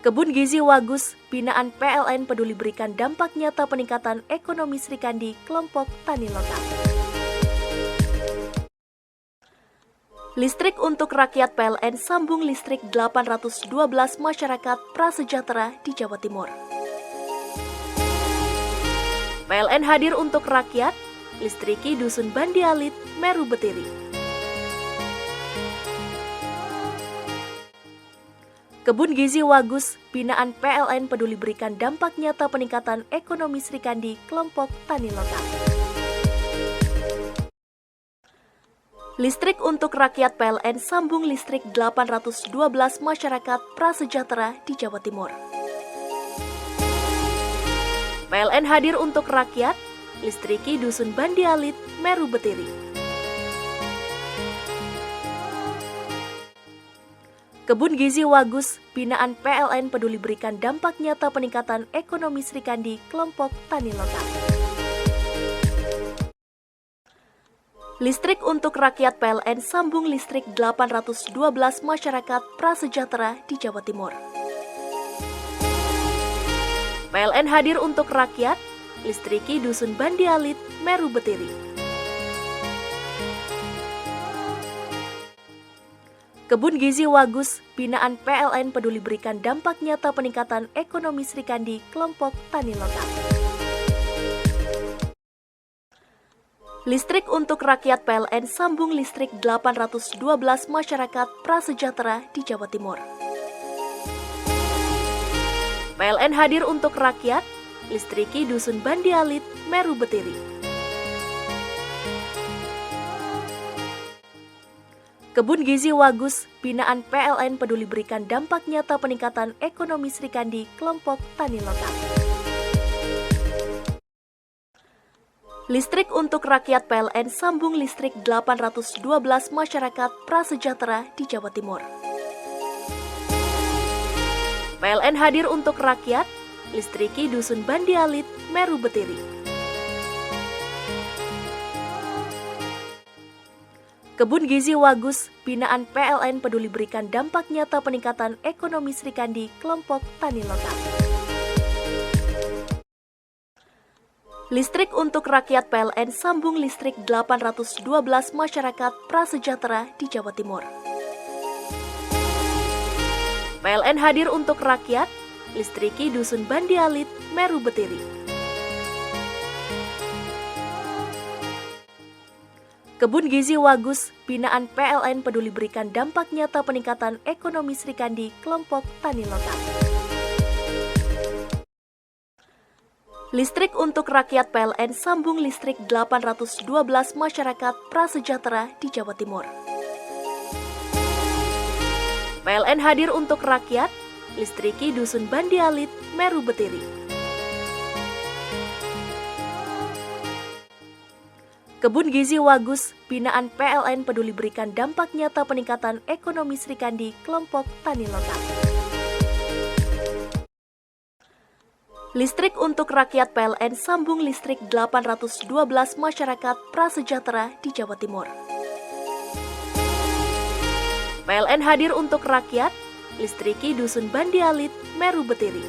Kebun Gizi Wagus, binaan PLN peduli berikan dampak nyata peningkatan ekonomi Srikandi, kelompok tani lokal. Listrik untuk rakyat PLN sambung listrik 812 masyarakat prasejahtera di Jawa Timur. PLN hadir untuk rakyat, listriki Dusun Bandi Alit, Meru Betiri. Kebun Gizi Wagus, binaan PLN peduli berikan dampak nyata peningkatan ekonomi Srikandi, kelompok tani lokal. Listrik untuk rakyat PLN sambung listrik 812 masyarakat prasejahtera di Jawa Timur. PLN hadir untuk rakyat, listriki Dusun Bandi Alit, Meru Betiri. Kebun Gizi Wagus, binaan PLN peduli berikan dampak nyata peningkatan ekonomi Srikandi, kelompok tani lokal. Listrik untuk rakyat PLN sambung listrik 812 masyarakat prasejahtera di Jawa Timur. PLN hadir untuk rakyat, listriki Dusun Bandi Alit, Meru Betiri. Kebun Gizi Wagus, binaan PLN peduli berikan dampak nyata peningkatan ekonomi Srikandi, kelompok tani lokal. Listrik untuk rakyat PLN sambung listrik 812 masyarakat prasejahtera di Jawa Timur. PLN hadir untuk rakyat, listriki Dusun Bandi Alit, Meru Betiri. Kebun Gizi Wagus, binaan PLN peduli berikan dampak nyata peningkatan ekonomi Srikandi, kelompok tani lokal. Listrik untuk rakyat PLN sambung listrik 812 masyarakat prasejahtera di Jawa Timur. PLN hadir untuk rakyat, listriki Dusun Bandi Alit, Meru Betiri. Kebun Gizi Wagus, binaan PLN peduli berikan dampak nyata peningkatan ekonomi Srikandi, kelompok tani lokal. Listrik untuk rakyat PLN sambung listrik 812 masyarakat prasejahtera di Jawa Timur. PLN hadir untuk rakyat, listriki Dusun Bandi Alit, Meru Betiri. Kebun Gizi Wagus, binaan PLN peduli berikan dampak nyata peningkatan ekonomi Srikandi, kelompok tani lokal. Listrik untuk rakyat PLN sambung listrik 812 masyarakat prasejahtera di Jawa Timur. PLN hadir untuk rakyat, listriki Dusun Bandialit, Meru Betiri. Kebun Gizi Wagus, binaan PLN peduli berikan dampak nyata peningkatan ekonomi Srikandi kelompok tani lokal. Listrik untuk rakyat PLN sambung listrik 812 masyarakat prasejahtera di Jawa Timur. PLN hadir untuk rakyat, listriki Dusun Bandialit, Meru Betiri.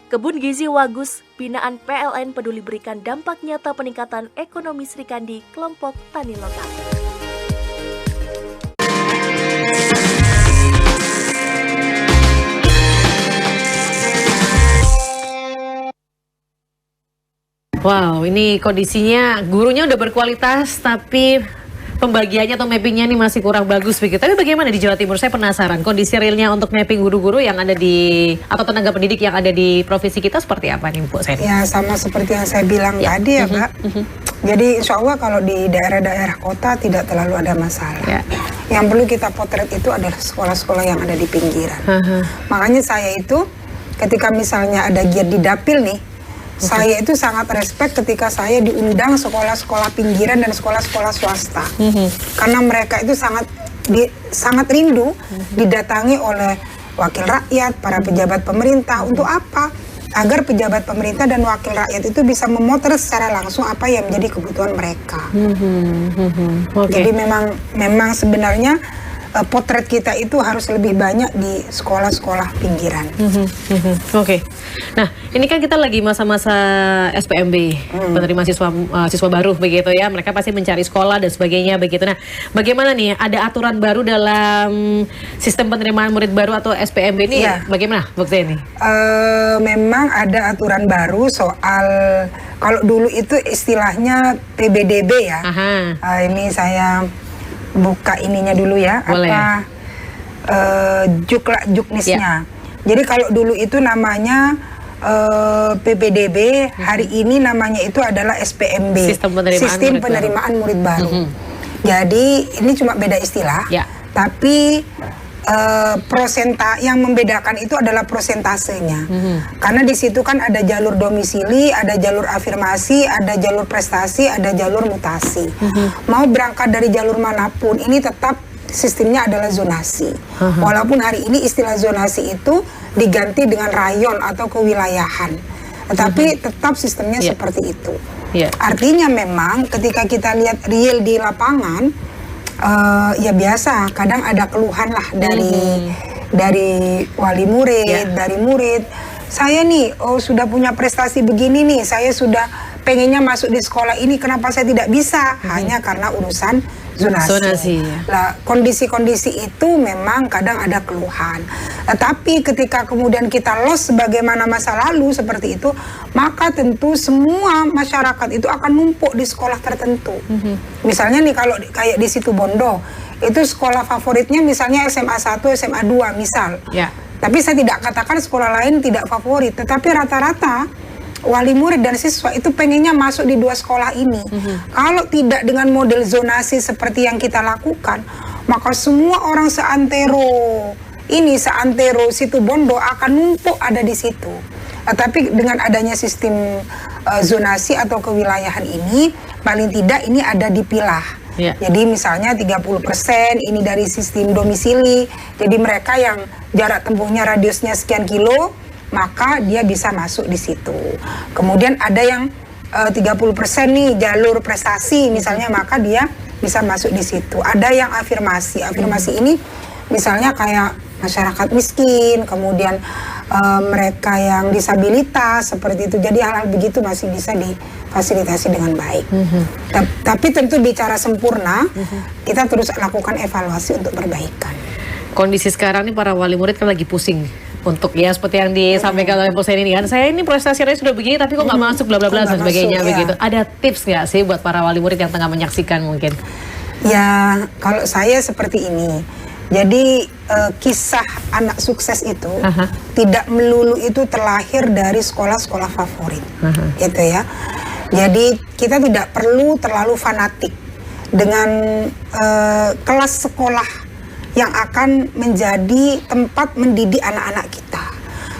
Kebun Gizi Wagus, binaan PLN peduli berikan dampak nyata peningkatan ekonomi Srikandi kelompok tani lokal. Wow, ini kondisinya gurunya udah berkualitas tapi pembagiannya atau mappingnya ini masih kurang bagus begitu. Tapi bagaimana di Jawa Timur? Saya penasaran kondisi realnya untuk mapping guru-guru yang ada di atau tenaga pendidik yang ada di provinsi kita seperti apa nih Bu Seni? Ya sama seperti yang saya bilang tadi ya Kak. Jadi insya Allah kalau di daerah-daerah kota tidak terlalu ada masalah. Ya. Yang perlu kita potret itu adalah sekolah-sekolah yang ada di pinggiran. Makanya saya itu ketika misalnya ada giat di dapil nih, saya itu sangat respect ketika saya diundang sekolah-sekolah pinggiran dan sekolah-sekolah swasta. Karena mereka itu sangat rindu didatangi oleh wakil rakyat, para pejabat pemerintah. Untuk apa? Agar pejabat pemerintah dan wakil rakyat itu bisa memotret secara langsung apa yang menjadi kebutuhan mereka. Jadi memang sebenarnya potret kita itu harus lebih banyak di sekolah-sekolah pinggiran. Oke. Nah, ini kan kita lagi masa-masa SPMB, penerima siswa baru begitu ya. Mereka pasti mencari sekolah dan sebagainya begitu. Nah, bagaimana nih? Ada aturan baru dalam sistem penerimaan murid baru atau SPMB ini? Ya. Bagaimana waktu ini? Memang ada aturan baru soal kalau dulu itu istilahnya PBDB ya. Ini saya buka ininya dulu ya. Boleh. Juknisnya. Jadi kalau dulu itu namanya PPDB, hari ini namanya itu adalah SPMB, Sistem Penerimaan Murid Baru. Jadi ini cuma beda istilah, tapi yang membedakan itu adalah prosentasenya. Karena di situ kan ada jalur domisili, ada jalur afirmasi, ada jalur prestasi, ada jalur mutasi. Mau berangkat dari jalur manapun, ini tetap sistemnya adalah zonasi. Walaupun hari ini istilah zonasi itu diganti dengan rayon atau kewilayahan, tetapi tetap sistemnya seperti itu. Artinya memang ketika kita lihat real di lapangan, ya biasa kadang ada keluhan lah dari wali murid, dari murid. Saya nih sudah punya prestasi begini nih, saya sudah pengennya masuk di sekolah ini, kenapa saya tidak bisa? Hanya karena urusan zonasi. Lah, kondisi-kondisi itu memang kadang ada keluhan. Tapi ketika kemudian kita loss sebagaimana masa lalu seperti itu, maka tentu semua masyarakat itu akan numpuk di sekolah tertentu. Misalnya nih kalau kayak di Situbondo, itu sekolah favoritnya misalnya SMA 1, SMA 2 misal. Tapi saya tidak katakan sekolah lain tidak favorit, tetapi rata-rata wali murid dan siswa itu pengennya masuk di dua sekolah ini. Kalau tidak dengan model zonasi seperti yang kita lakukan, maka semua orang seantero Situbondo akan numpuk ada di situ. Tapi dengan adanya sistem zonasi atau kewilayahan ini, paling tidak ini ada dipilah. Jadi misalnya 30% ini dari sistem domisili, jadi mereka yang jarak tempuhnya radiusnya sekian kilo, maka dia bisa masuk di situ. Kemudian ada yang 30% nih jalur prestasi misalnya, maka dia bisa masuk di situ. Ada yang afirmasi. Afirmasi ini misalnya kayak masyarakat miskin, kemudian mereka yang disabilitas seperti itu. Jadi hal-hal begitu masih bisa difasilitasi dengan baik. Tapi tentu bicara sempurna, kita terus lakukan evaluasi untuk perbaikan. Kondisi sekarang nih para wali murid kan lagi pusing untuk ya seperti yang disampaikan oleh Bu Seni ini kan, saya ini prestasinya sudah begini tapi kok nggak masuk bla bla bla dan sebagainya begitu. Ada tips nggak sih buat para wali murid yang tengah menyaksikan mungkin? Ya kalau saya seperti ini, Jadi kisah anak sukses itu Aha. tidak melulu itu terlahir dari sekolah-sekolah favorit, gitu ya. Jadi kita tidak perlu terlalu fanatik dengan kelas sekolah yang akan menjadi tempat mendidik anak-anak kita.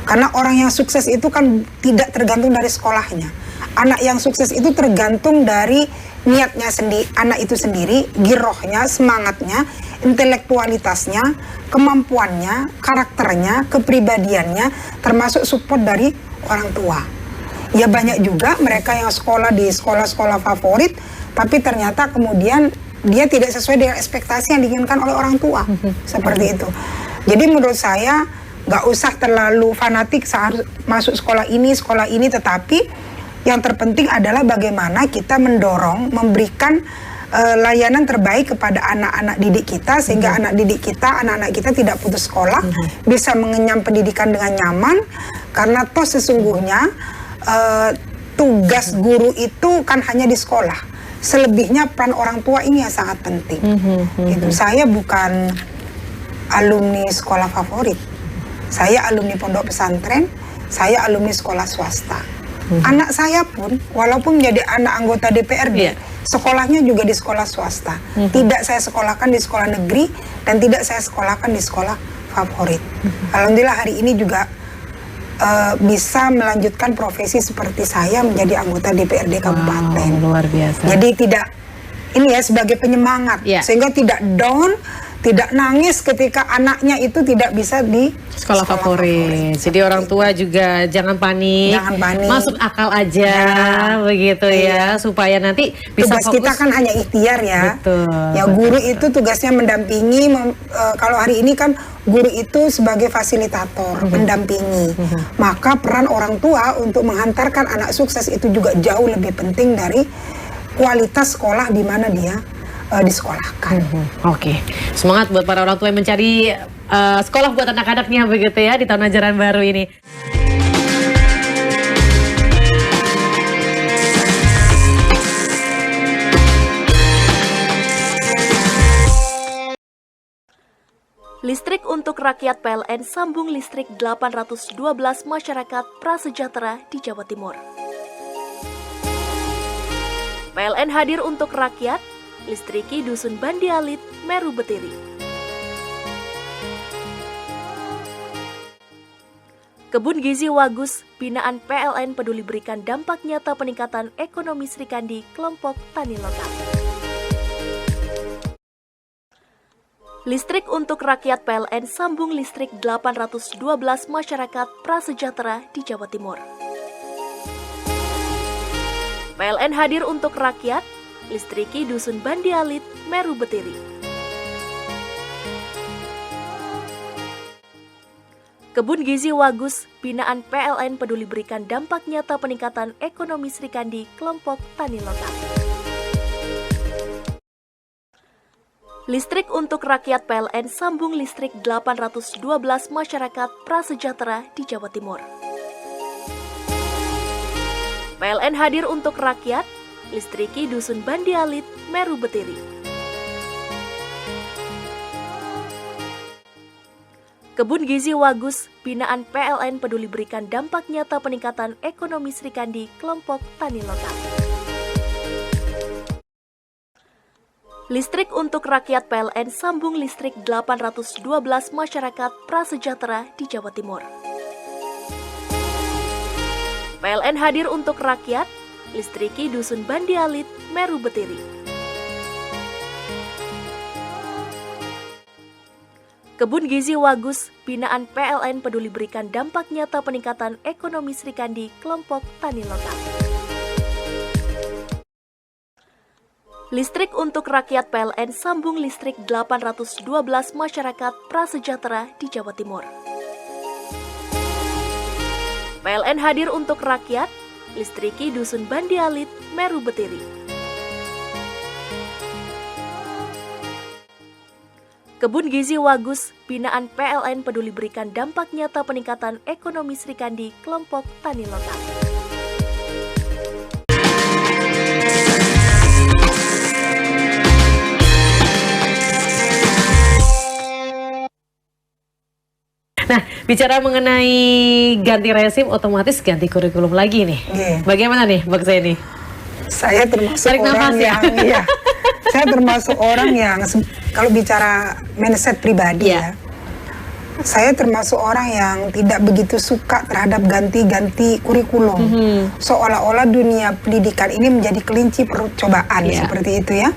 Karena orang yang sukses itu kan tidak tergantung dari sekolahnya. Anak yang sukses itu tergantung dari niatnya sendiri, anak itu sendiri, girohnya, semangatnya, intelektualitasnya, kemampuannya, karakternya, kepribadiannya, termasuk support dari orang tua. Ya banyak juga mereka yang sekolah di sekolah-sekolah favorit, tapi ternyata kemudian dia tidak sesuai dengan ekspektasi yang diinginkan oleh orang tua, seperti itu. Jadi menurut saya nggak usah terlalu fanatik saat masuk sekolah ini, tetapi yang terpenting adalah bagaimana kita mendorong, memberikan layanan terbaik kepada anak-anak didik kita, sehingga anak-anak kita tidak putus sekolah, bisa mengenyam pendidikan dengan nyaman, karena toh sesungguhnya tugas guru itu kan hanya di sekolah. Selebihnya peran orang tua ini yang sangat penting. Gitu. Saya bukan alumni sekolah favorit. Saya alumni pondok pesantren, saya alumni sekolah swasta. Anak saya pun, walaupun menjadi anak anggota DPRD, sekolahnya juga di sekolah swasta. Tidak saya sekolahkan di sekolah negeri, dan tidak saya sekolahkan di sekolah favorit. Alhamdulillah hari ini juga bisa melanjutkan profesi seperti saya menjadi anggota DPRD Kabupaten. Luar biasa. Jadi tidak, ini ya sebagai penyemangat, sehingga tidak down, tidak nangis ketika anaknya itu tidak bisa di sekolah favorit. Jadi orang tua juga jangan panik, masuk akal aja, begitu ya, supaya nanti bisa tugas fokus. kita kan hanya ikhtiar ya. Betul. Ya guru itu tugasnya mendampingi. Kalau hari ini kan guru itu sebagai fasilitator, mendampingi. Maka peran orang tua untuk menghantarkan anak sukses itu juga jauh lebih penting dari kualitas sekolah di mana dia disekolahkan. Oke, semangat buat para orang tua yang mencari sekolah buat anak-anaknya begitu ya di tahun ajaran baru ini. Listrik untuk rakyat PLN sambung listrik 812 masyarakat prasejahtera di Jawa Timur. PLN hadir untuk rakyat, listriki Dusun Bandi Alit, Meru Betiri. Kebun Gizi Wagus, binaan PLN peduli berikan dampak nyata peningkatan ekonomi Srikandi, kelompok tani lokal. Listrik untuk rakyat PLN sambung listrik 812 masyarakat prasejahtera di Jawa Timur. PLN hadir untuk rakyat, listriki Dusun Bandi Alit, Meru Betiri. Kebun Gizi Wagus, binaan PLN peduli berikan dampak nyata peningkatan ekonomi Srikandi, kelompok tani lokal. Listrik untuk rakyat PLN sambung listrik 812 masyarakat prasejahtera di Jawa Timur. PLN hadir untuk rakyat, listriki Dusun Bandi Alit, Meru Betiri. Kebun Gizi Wagus, binaan PLN peduli berikan dampak nyata peningkatan ekonomi Srikandi, kelompok tani lokal. Listrik untuk rakyat PLN sambung listrik 812 masyarakat prasejahtera di Jawa Timur. PLN hadir untuk rakyat, listriki Dusun Bandi Alit, Meru Betiri. Kebun Gizi Wagus, binaan PLN peduli berikan dampak nyata peningkatan ekonomi Srikandi, kelompok tani lokal. Listrik untuk rakyat PLN sambung listrik 812 masyarakat prasejahtera di Jawa Timur. PLN hadir untuk rakyat, listriki Dusun Bandi Alit, Meru Betiri. Kebun Gizi Wagus, binaan PLN peduli berikan dampak nyata peningkatan ekonomi Srikandi, kelompok tani lokal. bicara mengenai ganti rezim, otomatis ganti kurikulum lagi nih. Bagaimana nih, Mbak Zeni? Saya termasuk Tarik orang nafas ya. yang, iya, saya termasuk orang yang kalau bicara mindset pribadi Iya. ya, saya termasuk orang yang tidak begitu suka terhadap ganti-ganti kurikulum. Seolah-olah dunia pendidikan ini menjadi kelinci percobaan seperti itu ya.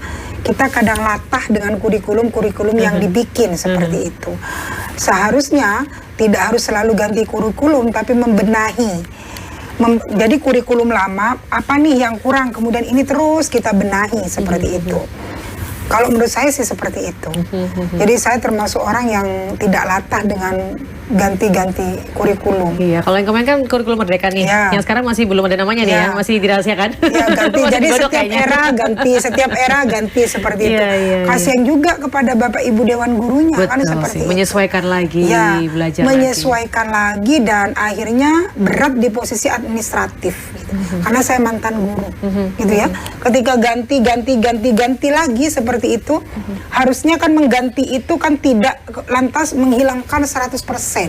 Kita kadang latah dengan kurikulum-kurikulum yang dibikin seperti itu. Seharusnya tidak harus selalu ganti kurikulum, tapi membenahi. Jadi kurikulum lama, apa nih yang kurang, kemudian ini terus kita benahi seperti itu. Kalau menurut saya sih seperti itu. Jadi saya termasuk orang yang tidak latah dengan ganti-ganti kurikulum. Iya, kalau yang kemarin kan kurikulum merdeka nih, Ya. yang sekarang masih belum ada namanya nih Ya. ya, masih dirahasiakan. Ya ganti, Masih jadi digodok setiap kayaknya. era ganti, setiap era ganti seperti itu. Iya, iya, iya. Kasihan juga kepada Bapak Ibu Dewan Gurunya kan Betul seperti sih, itu. menyesuaikan lagi, Ya, belajar menyesuaikan lagi dan akhirnya berat di posisi administratif gitu. Karena saya mantan guru gitu ya. Ketika ganti lagi seperti itu, harusnya kan mengganti itu kan tidak lantas menghilangkan 100%.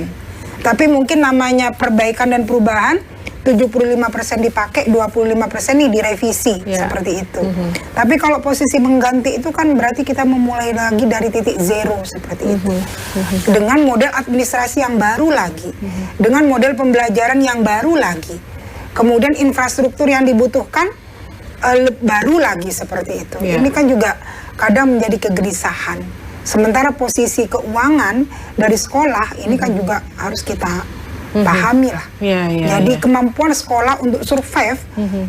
Tapi mungkin namanya perbaikan dan perubahan 75% dipakai, 25% nih direvisi seperti itu. Tapi kalau posisi mengganti itu kan berarti kita memulai lagi dari titik zero seperti itu. Dengan model administrasi yang baru lagi, dengan model pembelajaran yang baru lagi. Kemudian infrastruktur yang dibutuhkan baru lagi seperti itu. Ini kan juga kadang menjadi kegelisahan. Sementara posisi keuangan dari sekolah ini kan juga harus kita pahami lah. Jadi kemampuan sekolah untuk survive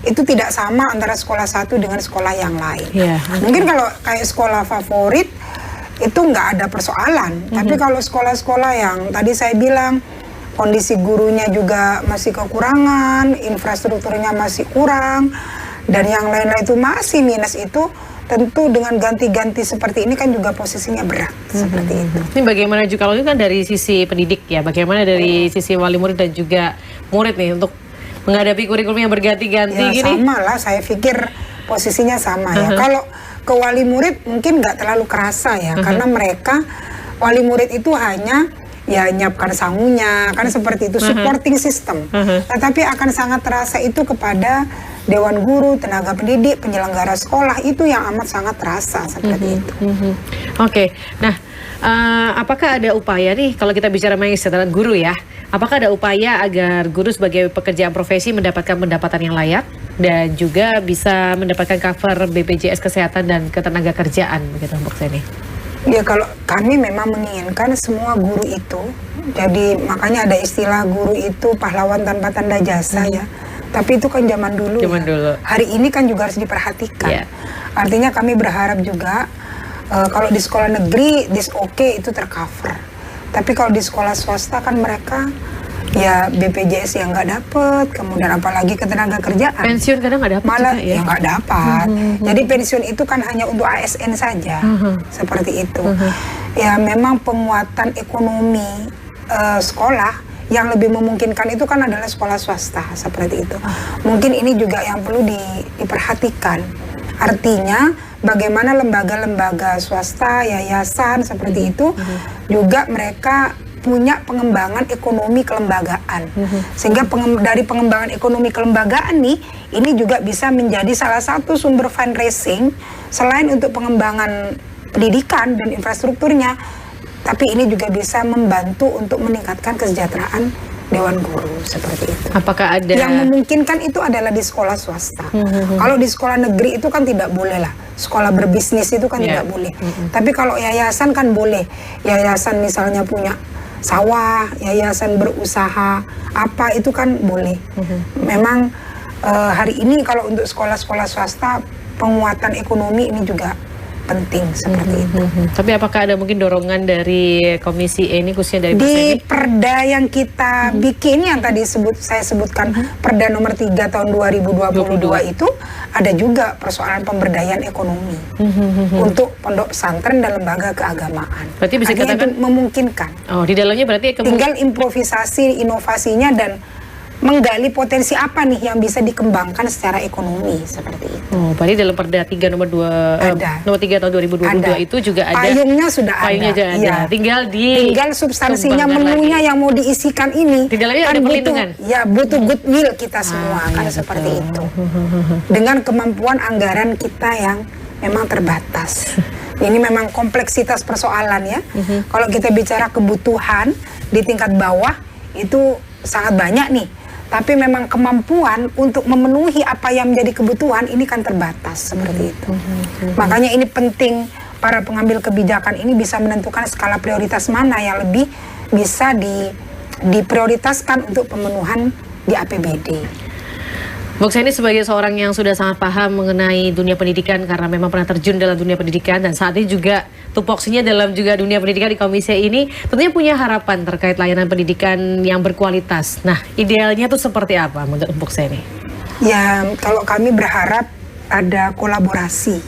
itu tidak sama antara sekolah satu dengan sekolah yang lain. Mungkin kalau kayak sekolah favorit itu nggak ada persoalan. Tapi kalau sekolah-sekolah yang tadi saya bilang kondisi gurunya juga masih kekurangan, infrastrukturnya masih kurang, dan yang lain-lain itu masih minus itu, tentu dengan ganti-ganti seperti ini kan juga posisinya berat seperti itu. Ini bagaimana juga kalau ini kan dari sisi pendidik ya, bagaimana dari sisi wali murid dan juga murid nih untuk menghadapi kurikulum yang berganti-ganti Ya gini? sama lah, saya pikir posisinya sama ya. Kalau ke wali murid mungkin nggak terlalu kerasa ya, karena mereka wali murid itu hanya ya nyiapkan sangunya, kan seperti itu, supporting system. Tetapi akan sangat terasa itu kepada Dewan Guru, tenaga pendidik, penyelenggara sekolah, itu yang amat sangat terasa seperti itu. Oke, nah apakah ada upaya nih kalau kita bicara mengenai kesejahteraan guru ya, apakah ada upaya agar guru sebagai pekerjaan profesi mendapatkan pendapatan yang layak dan juga bisa mendapatkan cover BPJS Kesehatan dan Ketenaga Kerjaan begitu Mbak Zeni? Ya kalau kami memang menginginkan semua guru itu, jadi makanya ada istilah guru itu pahlawan tanpa tanda jasa ya. Tapi itu kan zaman dulu. Hari ini kan juga harus diperhatikan. Artinya kami berharap juga kalau di sekolah negeri itu tercover. Tapi kalau di sekolah swasta kan mereka ya BPJS yang nggak dapet, kemudian apalagi ketenaga kerjaan. Pensiun kadang nggak dapat malah juga, ya? Nggak dapat. Jadi pensiun itu kan hanya untuk ASN saja, seperti itu. Ya memang penguatan ekonomi sekolah yang lebih memungkinkan itu kan adalah sekolah swasta seperti itu. Mungkin ini juga yang perlu diperhatikan. Artinya bagaimana lembaga-lembaga swasta, yayasan seperti itu juga mereka punya pengembangan ekonomi kelembagaan. Sehingga dari pengembangan ekonomi kelembagaan nih, ini juga bisa menjadi salah satu sumber fundraising selain untuk pengembangan pendidikan dan infrastrukturnya, tapi ini juga bisa membantu untuk meningkatkan kesejahteraan Dewan Guru seperti itu. Apakah ada yang memungkinkan itu adalah di sekolah swasta. Kalau di sekolah negeri itu kan tidak boleh lah. Sekolah berbisnis itu kan tidak boleh. Tapi kalau yayasan kan boleh. Yayasan misalnya punya sawah, yayasan berusaha, apa itu kan boleh. Memang hari ini kalau untuk sekolah-sekolah swasta penguatan ekonomi ini juga penting seperti itu. Tapi apakah ada mungkin dorongan dari Komisi E ini khususnya dari di perda yang kita bikin yang tadi saya sebutkan Perda nomor 3 tahun 2022 itu ada juga persoalan pemberdayaan ekonomi untuk pondok pesantren dan lembaga keagamaan. Berarti bisa artinya dikatakan itu memungkinkan. Oh, di dalamnya berarti tinggal improvisasi inovasinya dan menggali potensi apa nih yang bisa dikembangkan secara ekonomi seperti itu. Oh, berarti dalam Perda 3 nomor 2 nomor 3 tahun 2022 ada. itu juga ada. Payungnya sudah payungnya ada. Juga ada. Tinggal Substansinya, menunya yang mau diisikan ini. Di dalamnya ada perlindungan. Butuh goodwill kita semua kan seperti itu. Dengan kemampuan anggaran kita yang memang terbatas. Ini memang kompleksitas persoalan ya. Kalau kita bicara kebutuhan di tingkat bawah itu sangat banyak nih. Tapi memang kemampuan untuk memenuhi apa yang menjadi kebutuhan ini kan terbatas seperti itu. Makanya ini penting para pengambil kebijakan ini bisa menentukan skala prioritas mana yang lebih bisa diprioritaskan untuk pemenuhan di APBD. Bu Kseni sebagai seorang yang sudah sangat paham mengenai dunia pendidikan karena memang pernah terjun dalam dunia pendidikan dan saat ini juga tupoksinya dalam juga dunia pendidikan di komisi ini, tentunya punya harapan terkait layanan pendidikan yang berkualitas. Nah, idealnya tuh seperti apa menurut Bu Kseni? Ya, kalau kami berharap ada kolaborasi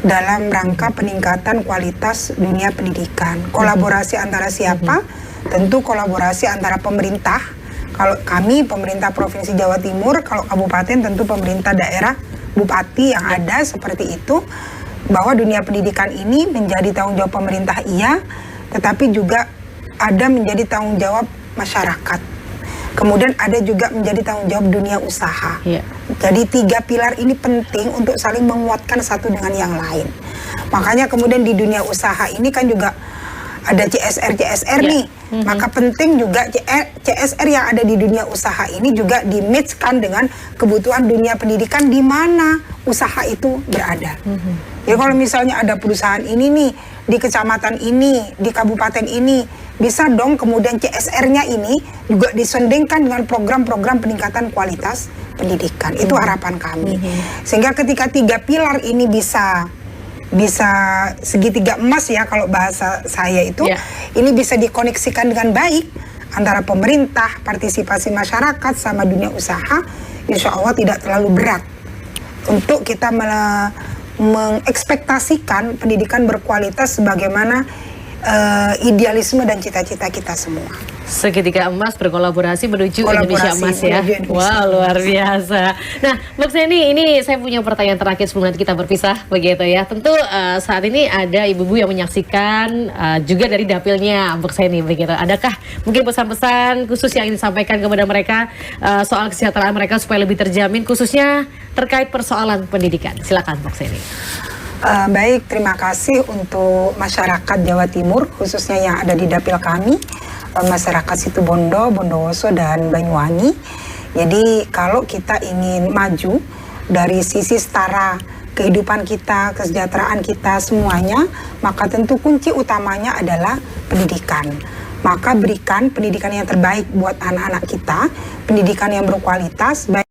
dalam rangka peningkatan kualitas dunia pendidikan. Kolaborasi antara siapa? Tentu kolaborasi antara pemerintah. Kalau kami pemerintah Provinsi Jawa Timur, kalau kabupaten tentu pemerintah daerah, bupati yang ada seperti itu, bahwa dunia pendidikan ini menjadi tanggung jawab pemerintah iya, tetapi juga ada menjadi tanggung jawab masyarakat. Kemudian ada juga menjadi tanggung jawab dunia usaha. Jadi 3 pilar ini penting untuk saling menguatkan satu dengan yang lain. Makanya kemudian di dunia usaha ini kan juga ada CSR nih. Maka penting juga CSR yang ada di dunia usaha ini juga di-match-kan dengan kebutuhan dunia pendidikan di mana usaha itu berada. Ya kalau misalnya ada perusahaan ini nih di kecamatan ini, di kabupaten ini, bisa dong kemudian CSR-nya ini juga disandingkan dengan program-program peningkatan kualitas pendidikan. Itu harapan kami. Sehingga ketika 3 pilar ini bisa segitiga emas ya kalau bahasa saya itu, ini bisa dikoneksikan dengan baik antara pemerintah, partisipasi masyarakat sama dunia usaha, insya Allah tidak terlalu berat untuk kita mengekspektasikan pendidikan berkualitas sebagaimana idealisme dan cita-cita kita semua. Segitiga emas berkolaborasi menuju Indonesia emas ya. Wah, luar biasa. Nah, Bu Kseni, ini saya punya pertanyaan terakhir sebelum nanti kita berpisah begitu ya. Tentu saat ini ada ibu-ibu yang menyaksikan juga dari dapilnya Bu Kseni begitu. Adakah mungkin pesan-pesan khusus yang ingin disampaikan kepada mereka soal kesejahteraan mereka supaya lebih terjamin khususnya terkait persoalan pendidikan? Silakan Bu Kseni. Baik, terima kasih untuk masyarakat Jawa Timur khususnya yang ada di dapil kami. Masyarakat Situbondo, Bondowoso, dan Banyuwangi. Jadi kalau kita ingin maju dari sisi setara kehidupan kita, kesejahteraan kita semuanya, maka tentu kunci utamanya adalah pendidikan. Maka berikan pendidikan yang terbaik buat anak-anak kita, pendidikan yang berkualitas, baik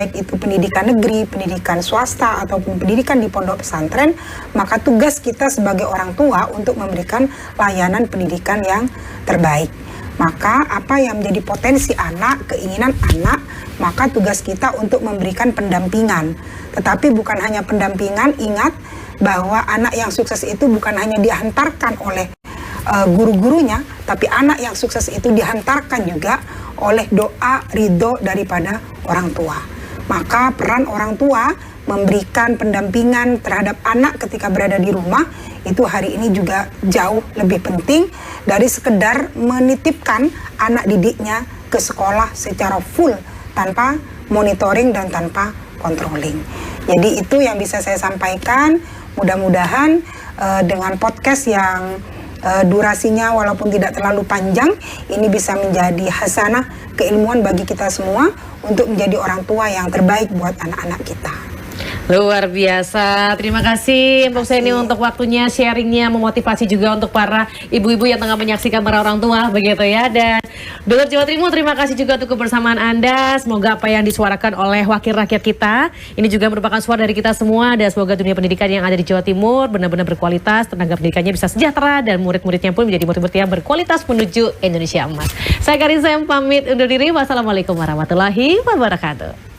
itu pendidikan negeri, pendidikan swasta, ataupun pendidikan di pondok pesantren, maka tugas kita sebagai orang tua untuk memberikan layanan pendidikan yang terbaik. Maka apa yang menjadi potensi anak, keinginan anak, maka tugas kita untuk memberikan pendampingan. Tetapi bukan hanya pendampingan, ingat bahwa anak yang sukses itu bukan hanya dihantarkan oleh guru-gurunya, tapi anak yang sukses itu dihantarkan juga oleh doa ridho daripada orang tua. Maka peran orang tua memberikan pendampingan terhadap anak ketika berada di rumah itu hari ini juga jauh lebih penting dari sekedar menitipkan anak didiknya ke sekolah secara full tanpa monitoring dan tanpa controlling. Jadi itu yang bisa saya sampaikan. Mudah-mudahan dengan podcast yang durasinya walaupun tidak terlalu panjang, ini bisa menjadi hasanah keilmuan bagi kita semua untuk menjadi orang tua yang terbaik buat anak-anak kita. Luar biasa, terima kasih Mbak Kseni untuk waktunya, sharingnya, memotivasi juga untuk para ibu-ibu yang tengah menyaksikan para orang tua begitu ya. Dan Dulur Jawa Timur, terima kasih juga untuk kebersamaan Anda. Semoga apa yang disuarakan oleh wakil rakyat kita ini juga merupakan suara dari kita semua, dan semoga dunia pendidikan yang ada di Jawa Timur benar-benar berkualitas, tenaga pendidikannya bisa sejahtera, dan murid-muridnya pun menjadi murid-murid yang berkualitas menuju Indonesia Emas. Saya Karin Sam pamit undur diri. Wassalamualaikum warahmatullahi wabarakatuh.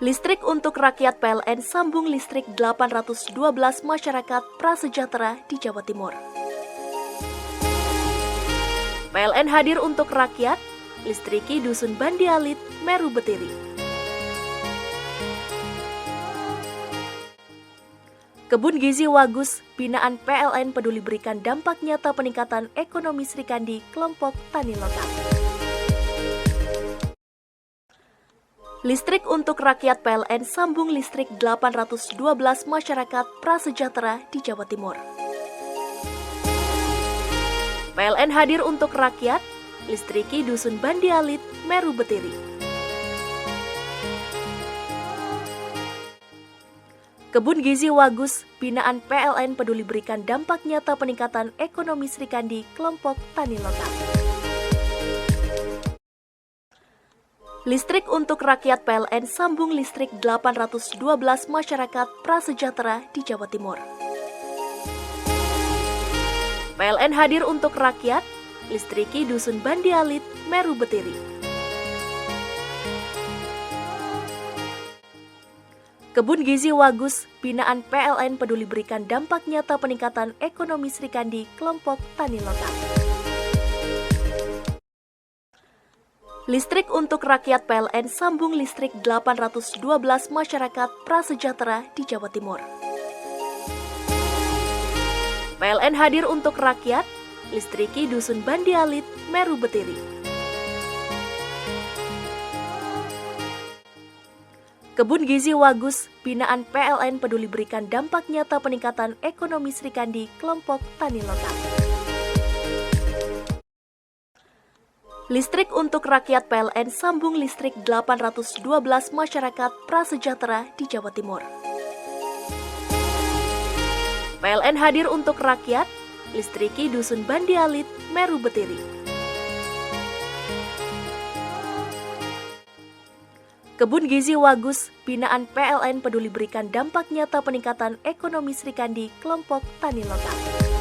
Listrik untuk rakyat PLN sambung listrik 812 masyarakat prasejahtera di Jawa Timur. PLN hadir untuk rakyat, listriki Dusun Bandi Alit, Meru Betiri. Kebun Gizi Wagus, binaan PLN peduli berikan dampak nyata peningkatan ekonomi Srikandi, kelompok tani lokal. Listrik untuk rakyat PLN sambung listrik 812 masyarakat prasejahtera di Jawa Timur. PLN hadir untuk rakyat, listriki Dusun Bandi Alit, Meru Betiri. Kebun Gizi Wagus, binaan PLN peduli berikan dampak nyata peningkatan ekonomi Srikandi, kelompok tani lokal. Listrik untuk rakyat PLN sambung listrik 812 masyarakat prasejahtera di Jawa Timur. PLN hadir untuk rakyat, listriki Dusun Bandi Alit, Meru Betiri. Kebun Gizi Wagus, binaan PLN peduli berikan dampak nyata peningkatan ekonomi Srikandi, kelompok tani lokal. Listrik untuk rakyat PLN sambung listrik 812 masyarakat prasejahtera di Jawa Timur. PLN hadir untuk rakyat, listriki Dusun Bandi Alit, Meru Betiri. Kebun Gizi Wagus, binaan PLN peduli berikan dampak nyata peningkatan ekonomi Srikandi, kelompok tani lokal. Listrik untuk rakyat PLN sambung listrik 812 masyarakat prasejahtera di Jawa Timur. PLN hadir untuk rakyat, listriki Dusun Bandi Alit, Meru Betiri. Kebun Gizi Wagus, binaan PLN peduli berikan dampak nyata peningkatan ekonomi Srikandi, kelompok tani lokal.